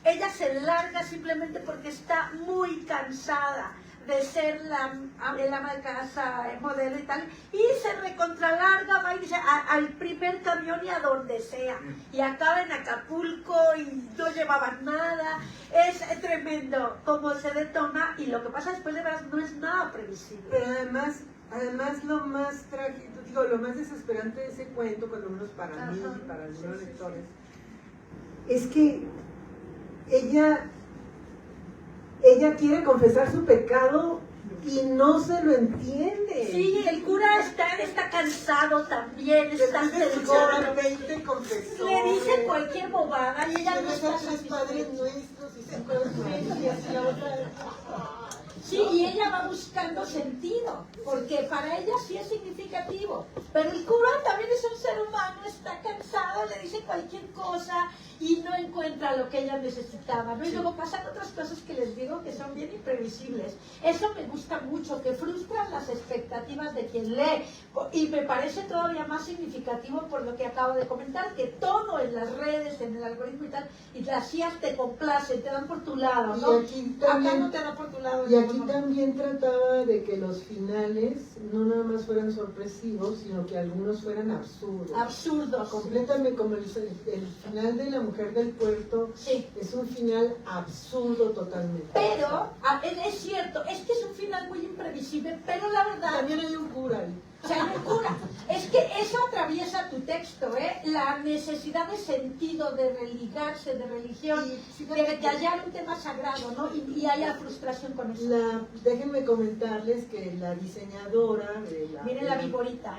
Speaker 1: ella se larga simplemente porque está muy cansada de ser el ama de casa, modelo y tal, y se recontralarga, va y dice al primer camión y a donde sea, y acaba en Acapulco y no llevaba nada. Es tremendo cómo se detona, y lo que pasa después de veras no es nada previsible.
Speaker 3: Pero además lo más trágico, lo más desesperante de ese cuento, cuando menos para mí y para algunos lectores, es que ella quiere confesar su pecado y no se lo entiende.
Speaker 1: Sí, el cura está cansado también, está
Speaker 3: escuchar 20 confesores.
Speaker 1: Le dice cualquier bobada y ella no está
Speaker 3: los padres nuestros y se acuerdan y así la otra.
Speaker 1: Sí, y ella va buscando sentido, porque para ella sí es significativo. Pero el cura también es un ser humano, está cansado, le dice cualquier cosa y no encuentra lo que ella necesitaba, ¿no? Y luego pasan otras cosas que les digo que son bien imprevisibles. Eso me gusta mucho, que frustran las expectativas de quien lee. Y me parece todavía más significativo por lo que acabo de comentar, que todo en las redes, en el algoritmo y tal, y las IAs te complacen, te dan por tu lado, ¿no?
Speaker 3: Y aquí también,
Speaker 1: acá no te dan por tu lado.
Speaker 3: Y aquí también trataba de que los finales no nada más fueran sorpresivos, sino que algunos fueran absurdos.
Speaker 1: Absurdos.
Speaker 3: Completamente, como el final de La Mujer del Puerto,
Speaker 1: sí.
Speaker 3: Es un final absurdo totalmente.
Speaker 1: Pero, es cierto, es que es un final muy imprevisible, pero la verdad...
Speaker 3: También hay un cura ahí.
Speaker 1: O sea, hay un cura. Es que eso atraviesa tu texto, ¿eh? La necesidad de sentido, de religarse, de religión, de hallar un tema sagrado, ¿no? Y haya frustración con eso.
Speaker 3: Déjenme comentarles que la diseñadora de la...
Speaker 1: Miren la viborita,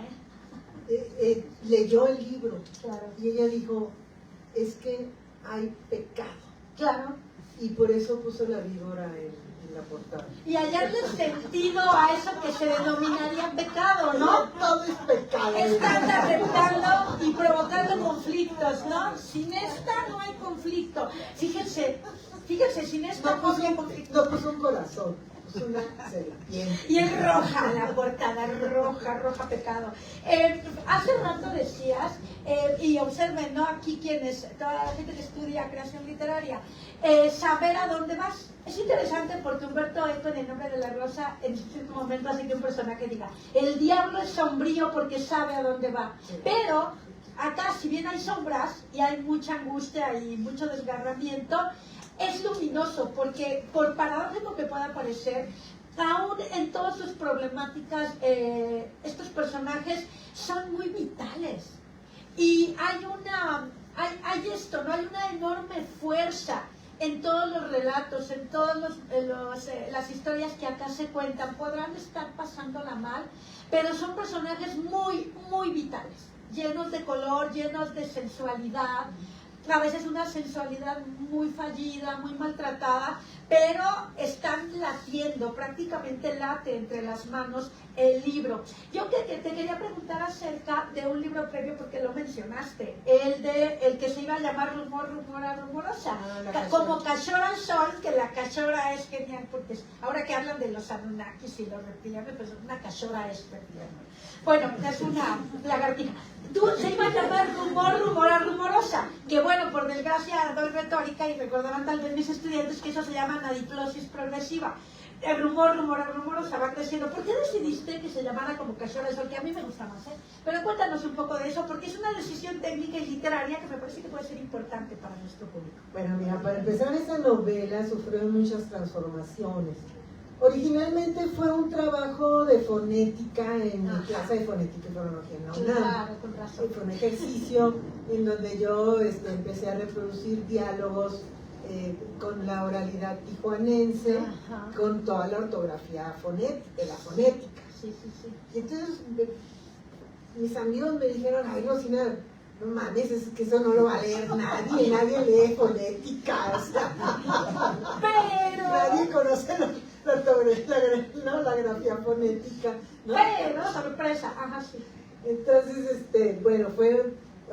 Speaker 3: leyó el libro.
Speaker 1: Claro.
Speaker 3: Y ella dijo, es que hay pecado.
Speaker 1: Claro.
Speaker 3: Y por eso puso la víbora en la portada.
Speaker 1: Y hallarle sentido a eso que se denominaría pecado, ¿no?
Speaker 3: Todo es pecado.
Speaker 1: Están aceptando y provocando conflictos, ¿no? Sin esta no hay conflicto. Fíjense, sin esta no hay conflicto.
Speaker 3: No puso un corazón, puso una serpiente.
Speaker 1: Y es roja la portada, roja pecado. Hace rato decías, y observen, ¿no? Aquí toda la gente que estudia creación literaria, saber a dónde vas. Es interesante porque Humberto Eco, en El nombre de la rosa, en cierto momento hace que un personaje diga, el diablo es sombrío porque sabe a dónde va. Pero acá, si bien hay sombras y hay mucha angustia y mucho desgarramiento, es luminoso porque, por paradójico que pueda parecer, aún en todas sus problemáticas, estos personajes son muy vitales. Y hay esto, ¿no? Hay una enorme fuerza en todos los relatos, en todas las historias que acá se cuentan. Podrán estar pasándola mal, pero son personajes muy, muy vitales, llenos de color, llenos de sensualidad. a veces una sensualidad muy fallida, muy maltratada, pero están latiendo, prácticamente late entre las manos el libro. Yo que te quería preguntar acerca de un libro previo, porque lo mencionaste, el que se iba a llamar Rumor, Rumora, Rumorosa, como Cachora Sol, que la cachora es genial, porque ahora que hablan de los Anunnakis y los reptilianos, pues una cachora es reptiliana. Bueno, es una lagartija. Se iba a llamar Rumor, Rumora, Rumorosa, que bueno, por desgracia doy retórica y recordarán tal vez mis estudiantes que eso se llama nadiplosis progresiva. El rumor, rumorosa va creciendo. ¿Por qué decidiste que se llamara como Cachora Sol? Que a mí me gusta más, ¿eh? Pero cuéntanos un poco de eso, porque es una decisión técnica y literaria que me parece que puede ser importante para nuestro público.
Speaker 3: Bueno, mira, para empezar, esa novela sufrió muchas transformaciones. Originalmente fue un trabajo de fonética en mi clase de fonética y fonología en la UNAM.
Speaker 1: Claro, con razón.
Speaker 3: Fue un ejercicio en donde yo empecé a reproducir diálogos con la oralidad tijuanense,
Speaker 1: Ajá.
Speaker 3: con toda la ortografía de la fonética.
Speaker 1: Sí, sí, sí.
Speaker 3: Y entonces mis amigos me dijeron, ay Rosina, no mames, es que eso no lo va a leer nadie lee fonética, o sea,
Speaker 1: Pero...
Speaker 3: nadie conoce la grafía fonética, ¿no?
Speaker 1: Pero, sorpresa, ajá, sí.
Speaker 3: Entonces, bueno,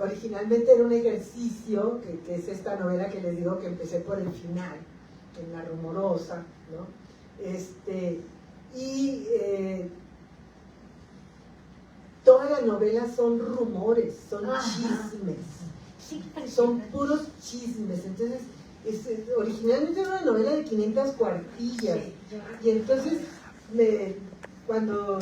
Speaker 3: originalmente era un ejercicio, que es esta novela que les digo que empecé por el final, en La Rumorosa, ¿no? Toda la novela son rumores, son chismes,
Speaker 1: Sí,
Speaker 3: son puros chismes. Entonces, originalmente era una novela de 500 cuartillas. Y entonces, cuando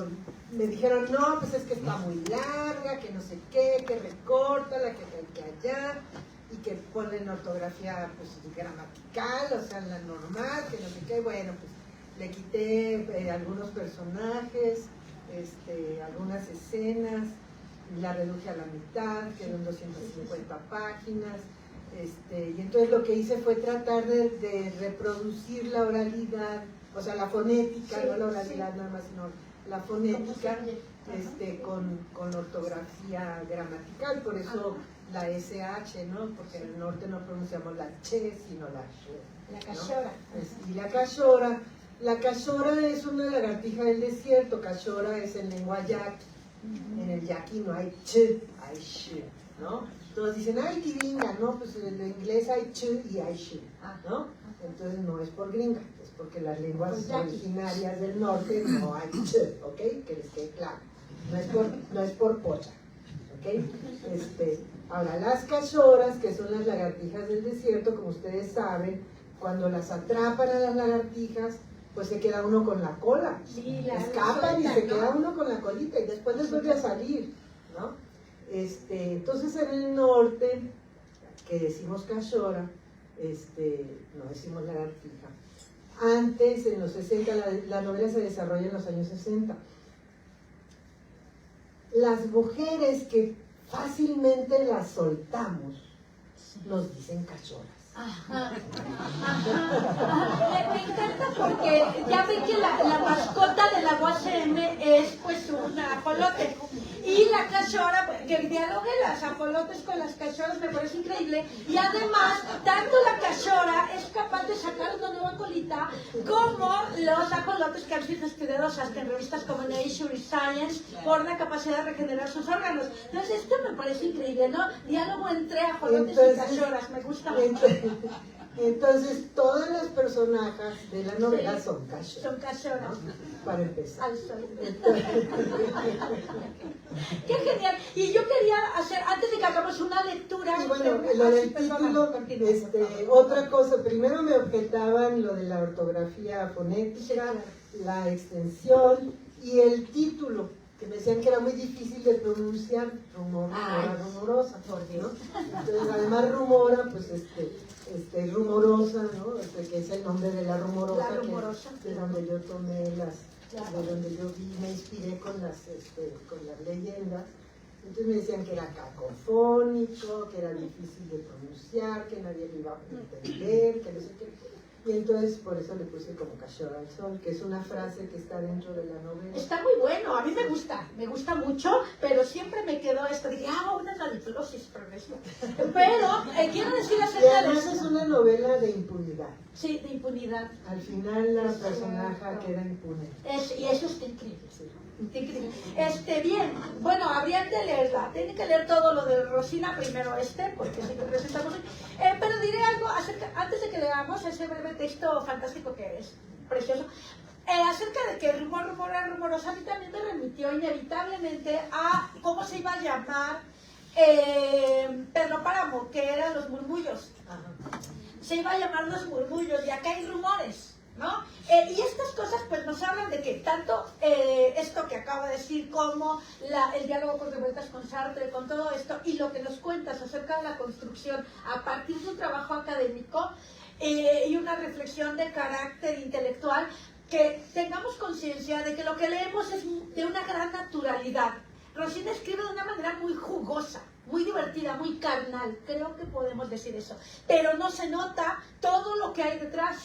Speaker 3: me dijeron, no, pues es que está muy larga, que no sé qué, que recórtala, que allá, y que ponen ortografía pues, gramatical, o sea, la normal, que no sé qué. Bueno, pues le quité algunos personajes, algunas escenas, la reduje a la mitad, quedaron 250 páginas. Y entonces lo que hice fue tratar de reproducir la oralidad, o sea, la fonética, sí, no la oralidad nada más, sino la fonética, con ortografía gramatical, por eso la SH, ¿no? Porque en el norte no pronunciamos la che, sino la sh.
Speaker 1: La cachora.
Speaker 3: ¿No? Y la cachora es una lagartija del desierto. Cachora es en lengua yaqui. En el yaqui no hay ch, hay sh, ¿no? Todos dicen, ay, qué gringa, ¿no? Pues en el inglés hay ch y hay sh, ¿no? Entonces no es por gringa, es porque las lenguas originarias del norte no hay ch, ¿ok? Que les quede claro. No es por pocha, ¿ok? Ahora, las cachoras, que son las lagartijas del desierto, como ustedes saben, cuando las atrapan a las lagartijas, pues se queda uno con la cola.
Speaker 1: Sí,
Speaker 3: escapan y se queda uno con la colita y después les vuelve a salir, ¿no? Entonces en el norte, que decimos cachora, no decimos lagartija. Antes, en los 60, la novela se desarrolla en los años 60. Las mujeres que fácilmente las soltamos, nos dicen cachoras.
Speaker 1: Ajá. Me encanta porque ya ven que la mascota de la UACM es pues un ajolote. Y la cachora, que dialogue las ajolotes con las cachoras me parece increíble. Y además, tanto la cachora es capaz de sacar una nueva colita como los ajolotes que han sido estudiados hasta en revistas como Nature y Science por la capacidad de regenerar sus órganos. Entonces esto me parece increíble, ¿no? Diálogo entre ajolotes y cachoras, me gusta mucho.
Speaker 3: Entonces, todas las personajes de la novela son cachoras.
Speaker 1: Son cachoras.
Speaker 3: ¿No? Para empezar.
Speaker 1: Al sol. ¡Qué genial! Y yo quería hacer, antes de que hagamos una lectura...
Speaker 3: Y bueno, lo del título, otra cosa, primero me objetaban lo de la ortografía fonética, la extensión y el título, que me decían que era muy difícil de pronunciar, rumora, rumorosa, ¿no? Entonces, además rumora, pues rumorosa, ¿no? Que es el nombre de la rumorosa, que de donde yo tomé de donde yo me inspiré con las leyendas. Entonces me decían que era cacofónico, que era difícil de pronunciar, que nadie lo iba a entender, que no sé qué. Y entonces por eso le puse como Cachorro al sol, que es una frase que está dentro de la novela.
Speaker 1: Está muy bueno, a mí me gusta mucho, pero siempre me quedó esto, dije, una diplosis progresiva. Pero quiero decir
Speaker 3: Y
Speaker 1: acerca de
Speaker 3: además
Speaker 1: eso.
Speaker 3: es una novela de impunidad.
Speaker 1: Sí, de impunidad.
Speaker 3: Al final la personaje queda impune.
Speaker 1: Y eso está increíble.
Speaker 3: Sí.
Speaker 1: Increíble. Bien, bueno, habrían de leerla. Tienen que leer todo lo de Rosina, primero porque sí que presentamos. Pero diré algo antes de que leamos ese breve texto fantástico que es precioso. Acerca de que rumorosa, a mí también me remitió inevitablemente a cómo se iba a llamar Pedro Páramo, que eran los murmullos. Se iba a llamar los murmullos, y acá hay rumores, ¿no? Y estas cosas pues nos hablan de que tanto esto que acabo de decir como el diálogo con revueltas con Sartre, con todo esto, y lo que nos cuentas acerca de la construcción a partir de un trabajo académico y una reflexión de carácter intelectual, que tengamos conciencia de que lo que leemos es de una gran naturalidad. Rosina escribe de una manera muy jugosa, muy divertida, muy carnal, creo que podemos decir eso, pero no se nota todo lo que hay detrás,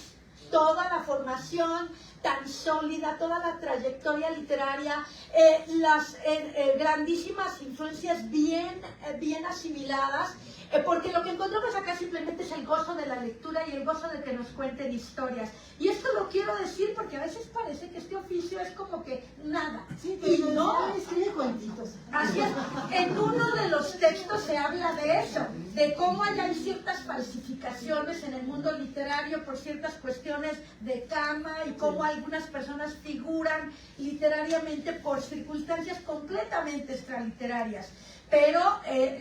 Speaker 1: toda la formación tan sólida, toda la trayectoria literaria, las grandísimas influencias bien asimiladas, porque lo que encontramos acá simplemente es el gozo de la lectura y el gozo de que nos cuenten historias. Y esto lo quiero decir porque a veces parece que este oficio es como que nada.
Speaker 3: Sí,
Speaker 1: Y no,
Speaker 3: escribe cuentitos.
Speaker 1: así es. En uno de los textos se habla de eso, de cómo hay ciertas falsificaciones en el mundo literario por ciertas cuestiones de cama y cómo algunas personas figuran literariamente por circunstancias completamente extraliterarias. Pero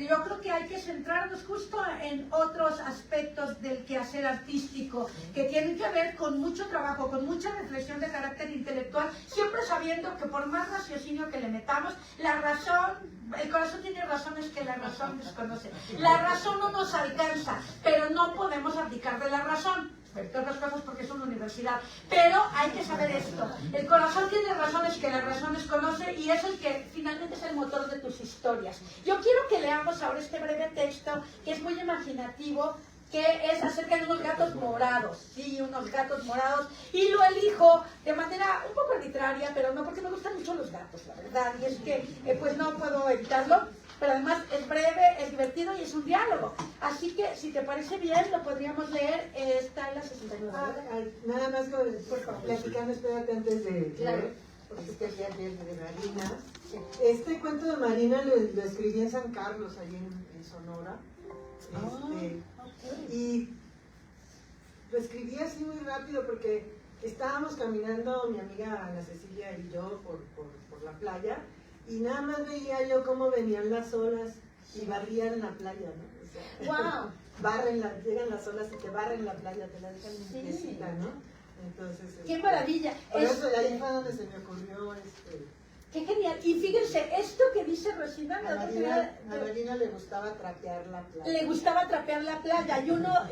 Speaker 1: yo creo que hay que centrarnos justo en otros aspectos del quehacer artístico que tienen que ver con mucho trabajo, con mucha reflexión de carácter intelectual, siempre sabiendo que por más raciocinio que le metamos, la razón, el corazón tiene razones que la razón desconoce. La razón no nos alcanza, pero no podemos abdicar de la razón. Entre otras cosas porque es una universidad, pero hay que saber esto, el corazón tiene razones que la razón desconoce y es el que finalmente es el motor de tus historias. Yo quiero que leamos ahora este breve texto que es muy imaginativo, que es acerca de unos gatos morados, sí, unos gatos morados, y lo elijo de manera un poco arbitraria, pero no porque me gustan mucho los gatos, la verdad, y es que pues no puedo evitarlo. Pero además es breve, es divertido y es un diálogo. Así que, si te parece bien, lo podríamos leer. Está en la 69.
Speaker 3: Nada más
Speaker 1: Por favor.
Speaker 3: platicando, espérate antes de
Speaker 1: Claro.
Speaker 3: porque es que había de Marina. Este cuento de Marina lo escribí en San Carlos, allí en Sonora. Y lo escribí así muy rápido porque estábamos caminando, mi amiga Ana Cecilia y yo, por la playa. Y nada más veía yo cómo venían las olas y barrían la playa, ¿no? O sea,
Speaker 1: ¡Wow!
Speaker 3: llegan las olas y te barren la playa, te la dejan limpiecita, ¿no? Entonces,
Speaker 1: ¡Qué maravilla!
Speaker 3: Por eso de ahí fue donde se me ocurrió
Speaker 1: ¡Qué genial! Y fíjense, esto que dice Rosina,
Speaker 3: a Marina le gustaba trapear la playa.
Speaker 1: le gustaba trapear la playa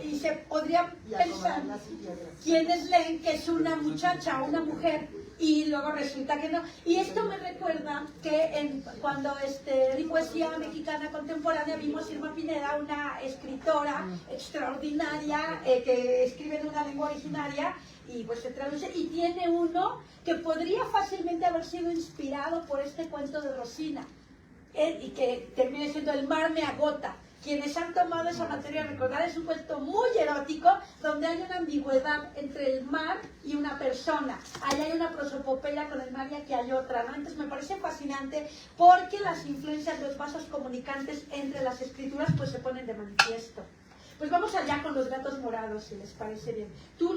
Speaker 1: y se podría
Speaker 3: Y
Speaker 1: pensar
Speaker 3: acomodar las piedras.
Speaker 1: quienes leen que es una muchacha o una mujer y luego resulta que no. Y esto me recuerda que cuando en poesía mexicana contemporánea vimos Irma Pineda, una escritora extraordinaria que escribe en una lengua originaria y pues se traduce, y tiene uno que podría fácilmente haber sido inspirado por este cuento de Rosina y que termina siendo El mar me agota. Quienes han tomado esa materia, recordar, es un cuento muy erótico donde hay una ambigüedad entre el mar y una persona. Ahí hay una prosopopeya con el mar y aquí hay otra, ¿no? Entonces me parece fascinante porque las influencias, los vasos comunicantes entre las escrituras pues se ponen de manifiesto. Pues vamos allá con los gatos morados, si les parece bien. Yo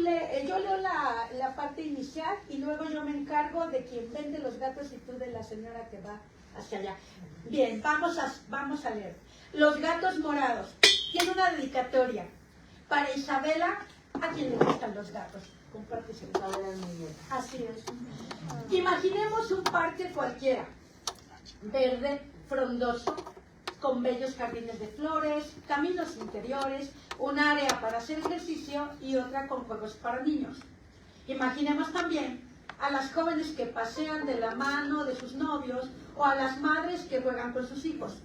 Speaker 1: leo la parte inicial y luego yo me encargo de quien vende los gatos y tú de la señora que va hacia allá. Bien, vamos a leer. Los gatos morados. Tiene una dedicatoria para Isabela, a quien le gustan los gatos. Compártese. Así es. Imaginemos un parque cualquiera, verde, frondoso, con bellos jardines de flores, caminos interiores, un área para hacer ejercicio y otra con juegos para niños. Imaginemos también a las jóvenes que pasean de la mano de sus novios o a las madres que juegan con sus hijos.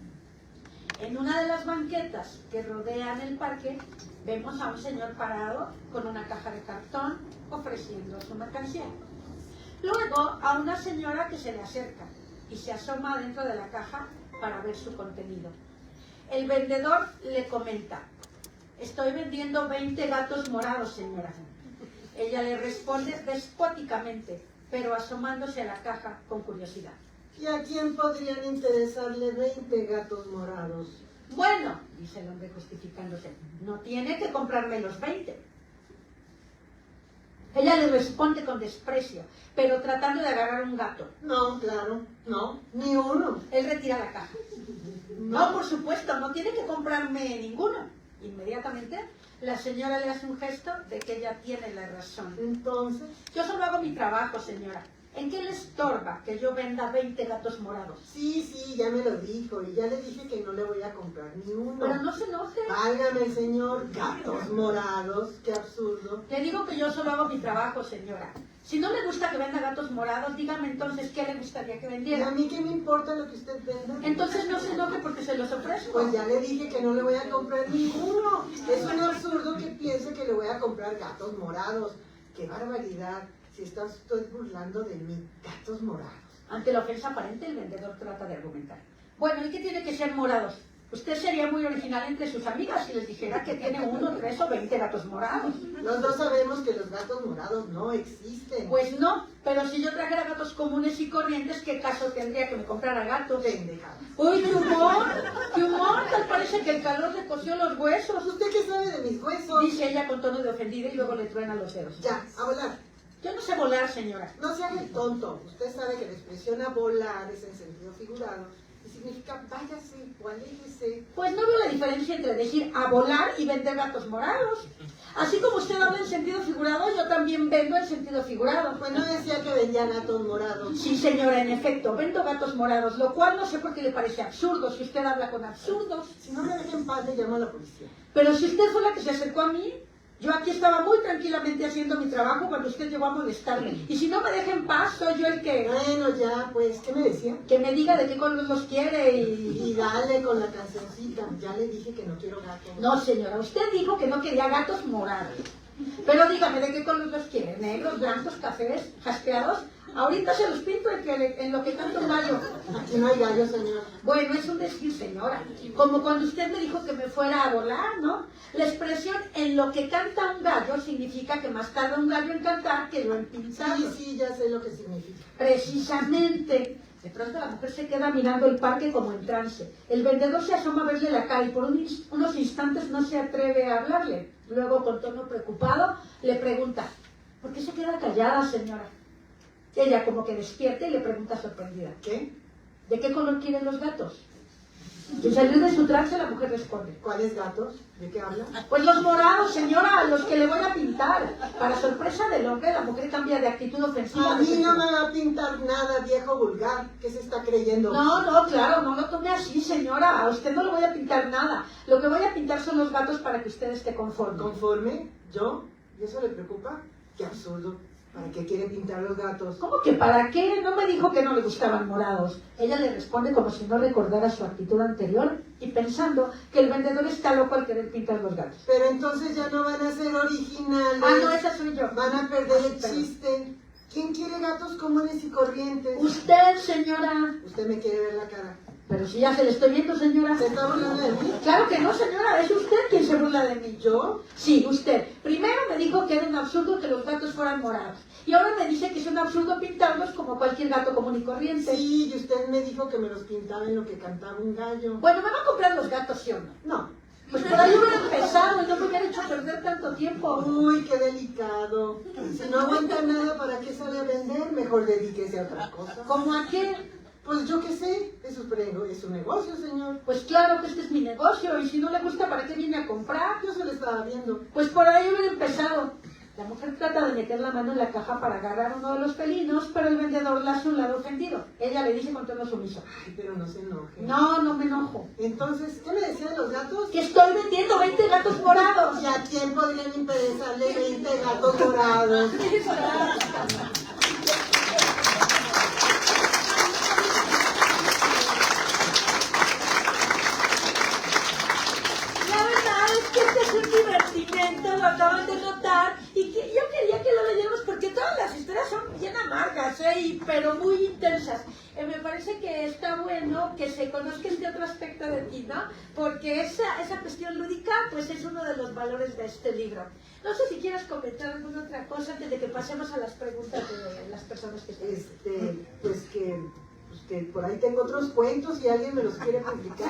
Speaker 1: En una de las banquetas que rodean el parque, vemos a un señor parado con una caja de cartón ofreciendo su mercancía. Luego a una señora que se le acerca y se asoma dentro de la caja para ver su contenido. El vendedor le comenta: estoy vendiendo 20 gatos morados, señora. Ella le responde despóticamente, pero asomándose a la caja con curiosidad.
Speaker 3: ¿Y a quién podrían interesarle 20 gatos morados?
Speaker 1: Bueno, dice el hombre justificándose, no tiene que comprarme los 20. Ella le responde con desprecio, pero tratando de agarrar un gato.
Speaker 3: No, claro, no, ni uno.
Speaker 1: Él retira la caja. No, por supuesto, no tiene que comprarme ninguno. Inmediatamente, la señora le hace un gesto de que ella tiene la razón.
Speaker 3: Entonces,
Speaker 1: Yo solo hago mi trabajo, señora. ¿En qué le estorba que yo venda 20 gatos morados?
Speaker 3: sí, ya me lo dijo y ya le dije que no le voy a comprar ni uno.
Speaker 1: Pero no se enoje.
Speaker 3: Válgame, señor, gatos morados, qué absurdo.
Speaker 1: Le digo que yo solo hago mi trabajo, señora. Si no le gusta que venda gatos morados, dígame entonces qué le gustaría que
Speaker 3: ¿Y a
Speaker 1: vendiera.
Speaker 3: mí qué me importa lo que usted venda?
Speaker 1: Entonces no se enoje porque se los ofrezco.
Speaker 3: Pues ya le dije que no le voy a comprar ninguno. Es un absurdo que piense que le voy a comprar gatos morados. ¡Qué barbaridad! Si está usted burlando de mí, gatos morados.
Speaker 1: Ante la ofensa aparente, el vendedor trata de argumentar. Bueno, ¿y qué tiene que ser morados? Usted sería muy original entre sus amigas si les dijera que tiene 1, 3 o 20 gatos morados.
Speaker 3: Los dos sabemos que los gatos morados no existen.
Speaker 1: Pues no, pero si yo trajera gatos comunes y corrientes, ¿qué caso tendría que me comprara gatos?
Speaker 3: Pendejada.
Speaker 1: ¡Uy, qué humor! ¡Qué humor! Tal parece que el calor le coció los huesos.
Speaker 3: ¿Usted qué sabe de mis huesos?
Speaker 1: Dice ella con tono de ofendida y luego le truena los dedos.
Speaker 3: Ya, a volar.
Speaker 1: Yo no sé volar, señora.
Speaker 3: No se haga el tonto. Usted sabe que la expresión a volar es en sentido figurado y significa váyase o aléjese.
Speaker 1: Pues no veo la diferencia entre decir a volar y vender gatos morados. Así como usted habla en sentido figurado, yo también vendo en sentido figurado.
Speaker 3: Pues no decía que vendía gatos morados.
Speaker 1: Sí, señora, en efecto, vendo gatos morados, lo cual no sé por qué le parece absurdo si usted habla con absurdos.
Speaker 3: Si no me deja en paz, le llamo a la policía.
Speaker 1: Pero si usted fue la que se acercó a mí, yo aquí estaba muy tranquilamente haciendo mi trabajo cuando usted llegó a molestarme. Y si no me deja en paz, soy yo el que...
Speaker 3: Bueno, ya, pues, ¿qué me decía?
Speaker 1: Que me diga de qué color los quiere
Speaker 3: Y dale con la cancioncita. Ya le dije que no quiero gatos.
Speaker 1: No, señora, usted dijo que no quería gatos morados. Pero dígame, ¿de qué color los quiere? ¿Negros, blancos, cafés, jaspeados? Ahorita se los pinto en lo que canta un gallo.
Speaker 3: Aquí no hay gallo, señor.
Speaker 1: Bueno, es un decir, señora. Como cuando usted me dijo que me fuera a volar, ¿no? La expresión en lo que canta un gallo significa que más tarda un gallo en cantar que lo en pintar.
Speaker 3: Sí, ya sé lo que significa.
Speaker 1: Precisamente. De pronto la mujer se queda mirando el parque como en trance. El vendedor se asoma a verle la cara y por unos instantes no se atreve a hablarle. Luego, con tono preocupado, le pregunta: ¿por qué se queda callada, señora? Ella como que despierta y le pregunta sorprendida:
Speaker 3: ¿Qué?
Speaker 1: ¿de qué color quieren los gatos? Sin salir de su trance, la mujer responde:
Speaker 3: ¿Cuáles gatos? ¿De qué habla?
Speaker 1: pues los morados, señora, los que le voy a pintar. Para sorpresa del hombre, la mujer cambia de actitud ofensiva.
Speaker 3: A mí no me va a pintar nada, viejo vulgar. ¿Qué se está creyendo?
Speaker 1: No, claro, no lo tome así, señora. A usted no le voy a pintar nada. Lo que voy a pintar son los gatos para que usted esté conforme.
Speaker 3: ¿Conforme? ¿Yo? ¿Y eso le preocupa? ¡Qué absurdo! ¿Para qué quiere pintar los gatos?
Speaker 1: ¿Cómo que para qué? No me dijo que no le gustaban morados. Ella le responde como si no recordara su actitud anterior y pensando que el vendedor está loco al querer pintar los gatos.
Speaker 3: Pero entonces ya no van a ser originales.
Speaker 1: Ah, no, esa soy yo.
Speaker 3: Van a perder el
Speaker 1: Perdón.
Speaker 3: chiste. ¿Quién quiere gatos comunes y corrientes?
Speaker 1: Usted, señora.
Speaker 3: Usted me quiere ver la cara.
Speaker 1: Pero si ya se le estoy viendo, señora.
Speaker 3: ¿Se está burlando de mí?
Speaker 1: Claro que no, señora. Es usted quien se burla de mí.
Speaker 3: ¿Yo?
Speaker 1: Sí, usted. Primero me dijo que era un absurdo que los gatos fueran morados. Y ahora me dice que es un absurdo pintarlos como cualquier gato común y corriente.
Speaker 3: Sí, y usted me dijo que me los pintaba en lo que cantaba un gallo.
Speaker 1: Bueno, ¿me va a comprar los gatos, sí o no?
Speaker 3: No.
Speaker 1: Pues por ahí hubiera empezado y no me hubiera hecho perder tanto tiempo.
Speaker 3: Uy, qué delicado. Si no aguanta nada, ¿para qué sale a vender? Mejor dedíquese a otra cosa.
Speaker 1: ¿Cómo a qué?
Speaker 3: Pues yo qué sé, es su negocio, señor.
Speaker 1: Pues claro que este es mi negocio y si no le gusta, ¿para qué viene a comprar?
Speaker 3: Yo se lo estaba viendo.
Speaker 1: Pues por ahí hubiera empezado. La mujer trata de meter la mano en la caja para agarrar uno de los felinos, pero el vendedor la hace un lado ofendido. Ella le dice con tono sumiso:
Speaker 3: Ay, pero no se enoje.
Speaker 1: no me enojo.
Speaker 3: Entonces, ¿qué me decía de los gatos?
Speaker 1: Que estoy vendiendo 20 gatos morados.
Speaker 3: ¿Y a quién podrían interesarle 20 gatos morados?
Speaker 1: momento lo acaban de notar y que yo quería que lo leyéramos porque todas las historias son bien amargas, pero muy intensas. Me parece que está bueno que se conozca este otro aspecto de ti, ¿no? Porque esa cuestión lúdica pues es uno de los valores de este libro. No sé si quieres comentar alguna otra cosa antes de que pasemos a las preguntas de las personas que te
Speaker 3: Pues que por ahí tengo otros cuentos y alguien me los quiere publicar.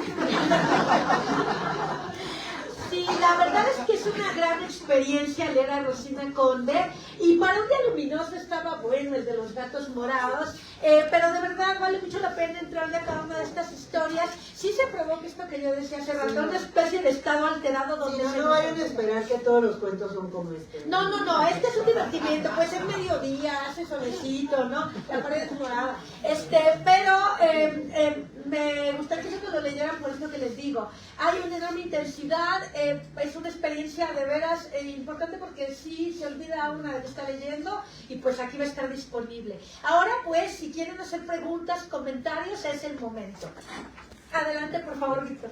Speaker 1: Sí, la verdad es que es una gran experiencia leer a Rosina Conde y para un día luminoso estaba bueno el de los gatos morados, pero de verdad vale mucho la pena entrarle a cada una de estas historias. Sí se provoca esto que yo decía hace rato, una especie de estado alterado donde
Speaker 3: no vayan a esperar que todos los cuentos son como este.
Speaker 1: No, este es un divertimiento, pues es mediodía, hace solecito, ¿no? La pared es morada. Pero me gustaría que se lo leyeran por eso que les digo. Hay una enorme intensidad, es una experiencia de veras importante porque sí se olvida una de que está leyendo y pues aquí va a estar disponible. Ahora pues, si quieren hacer preguntas, comentarios, es el momento. Adelante, por favor, Víctor.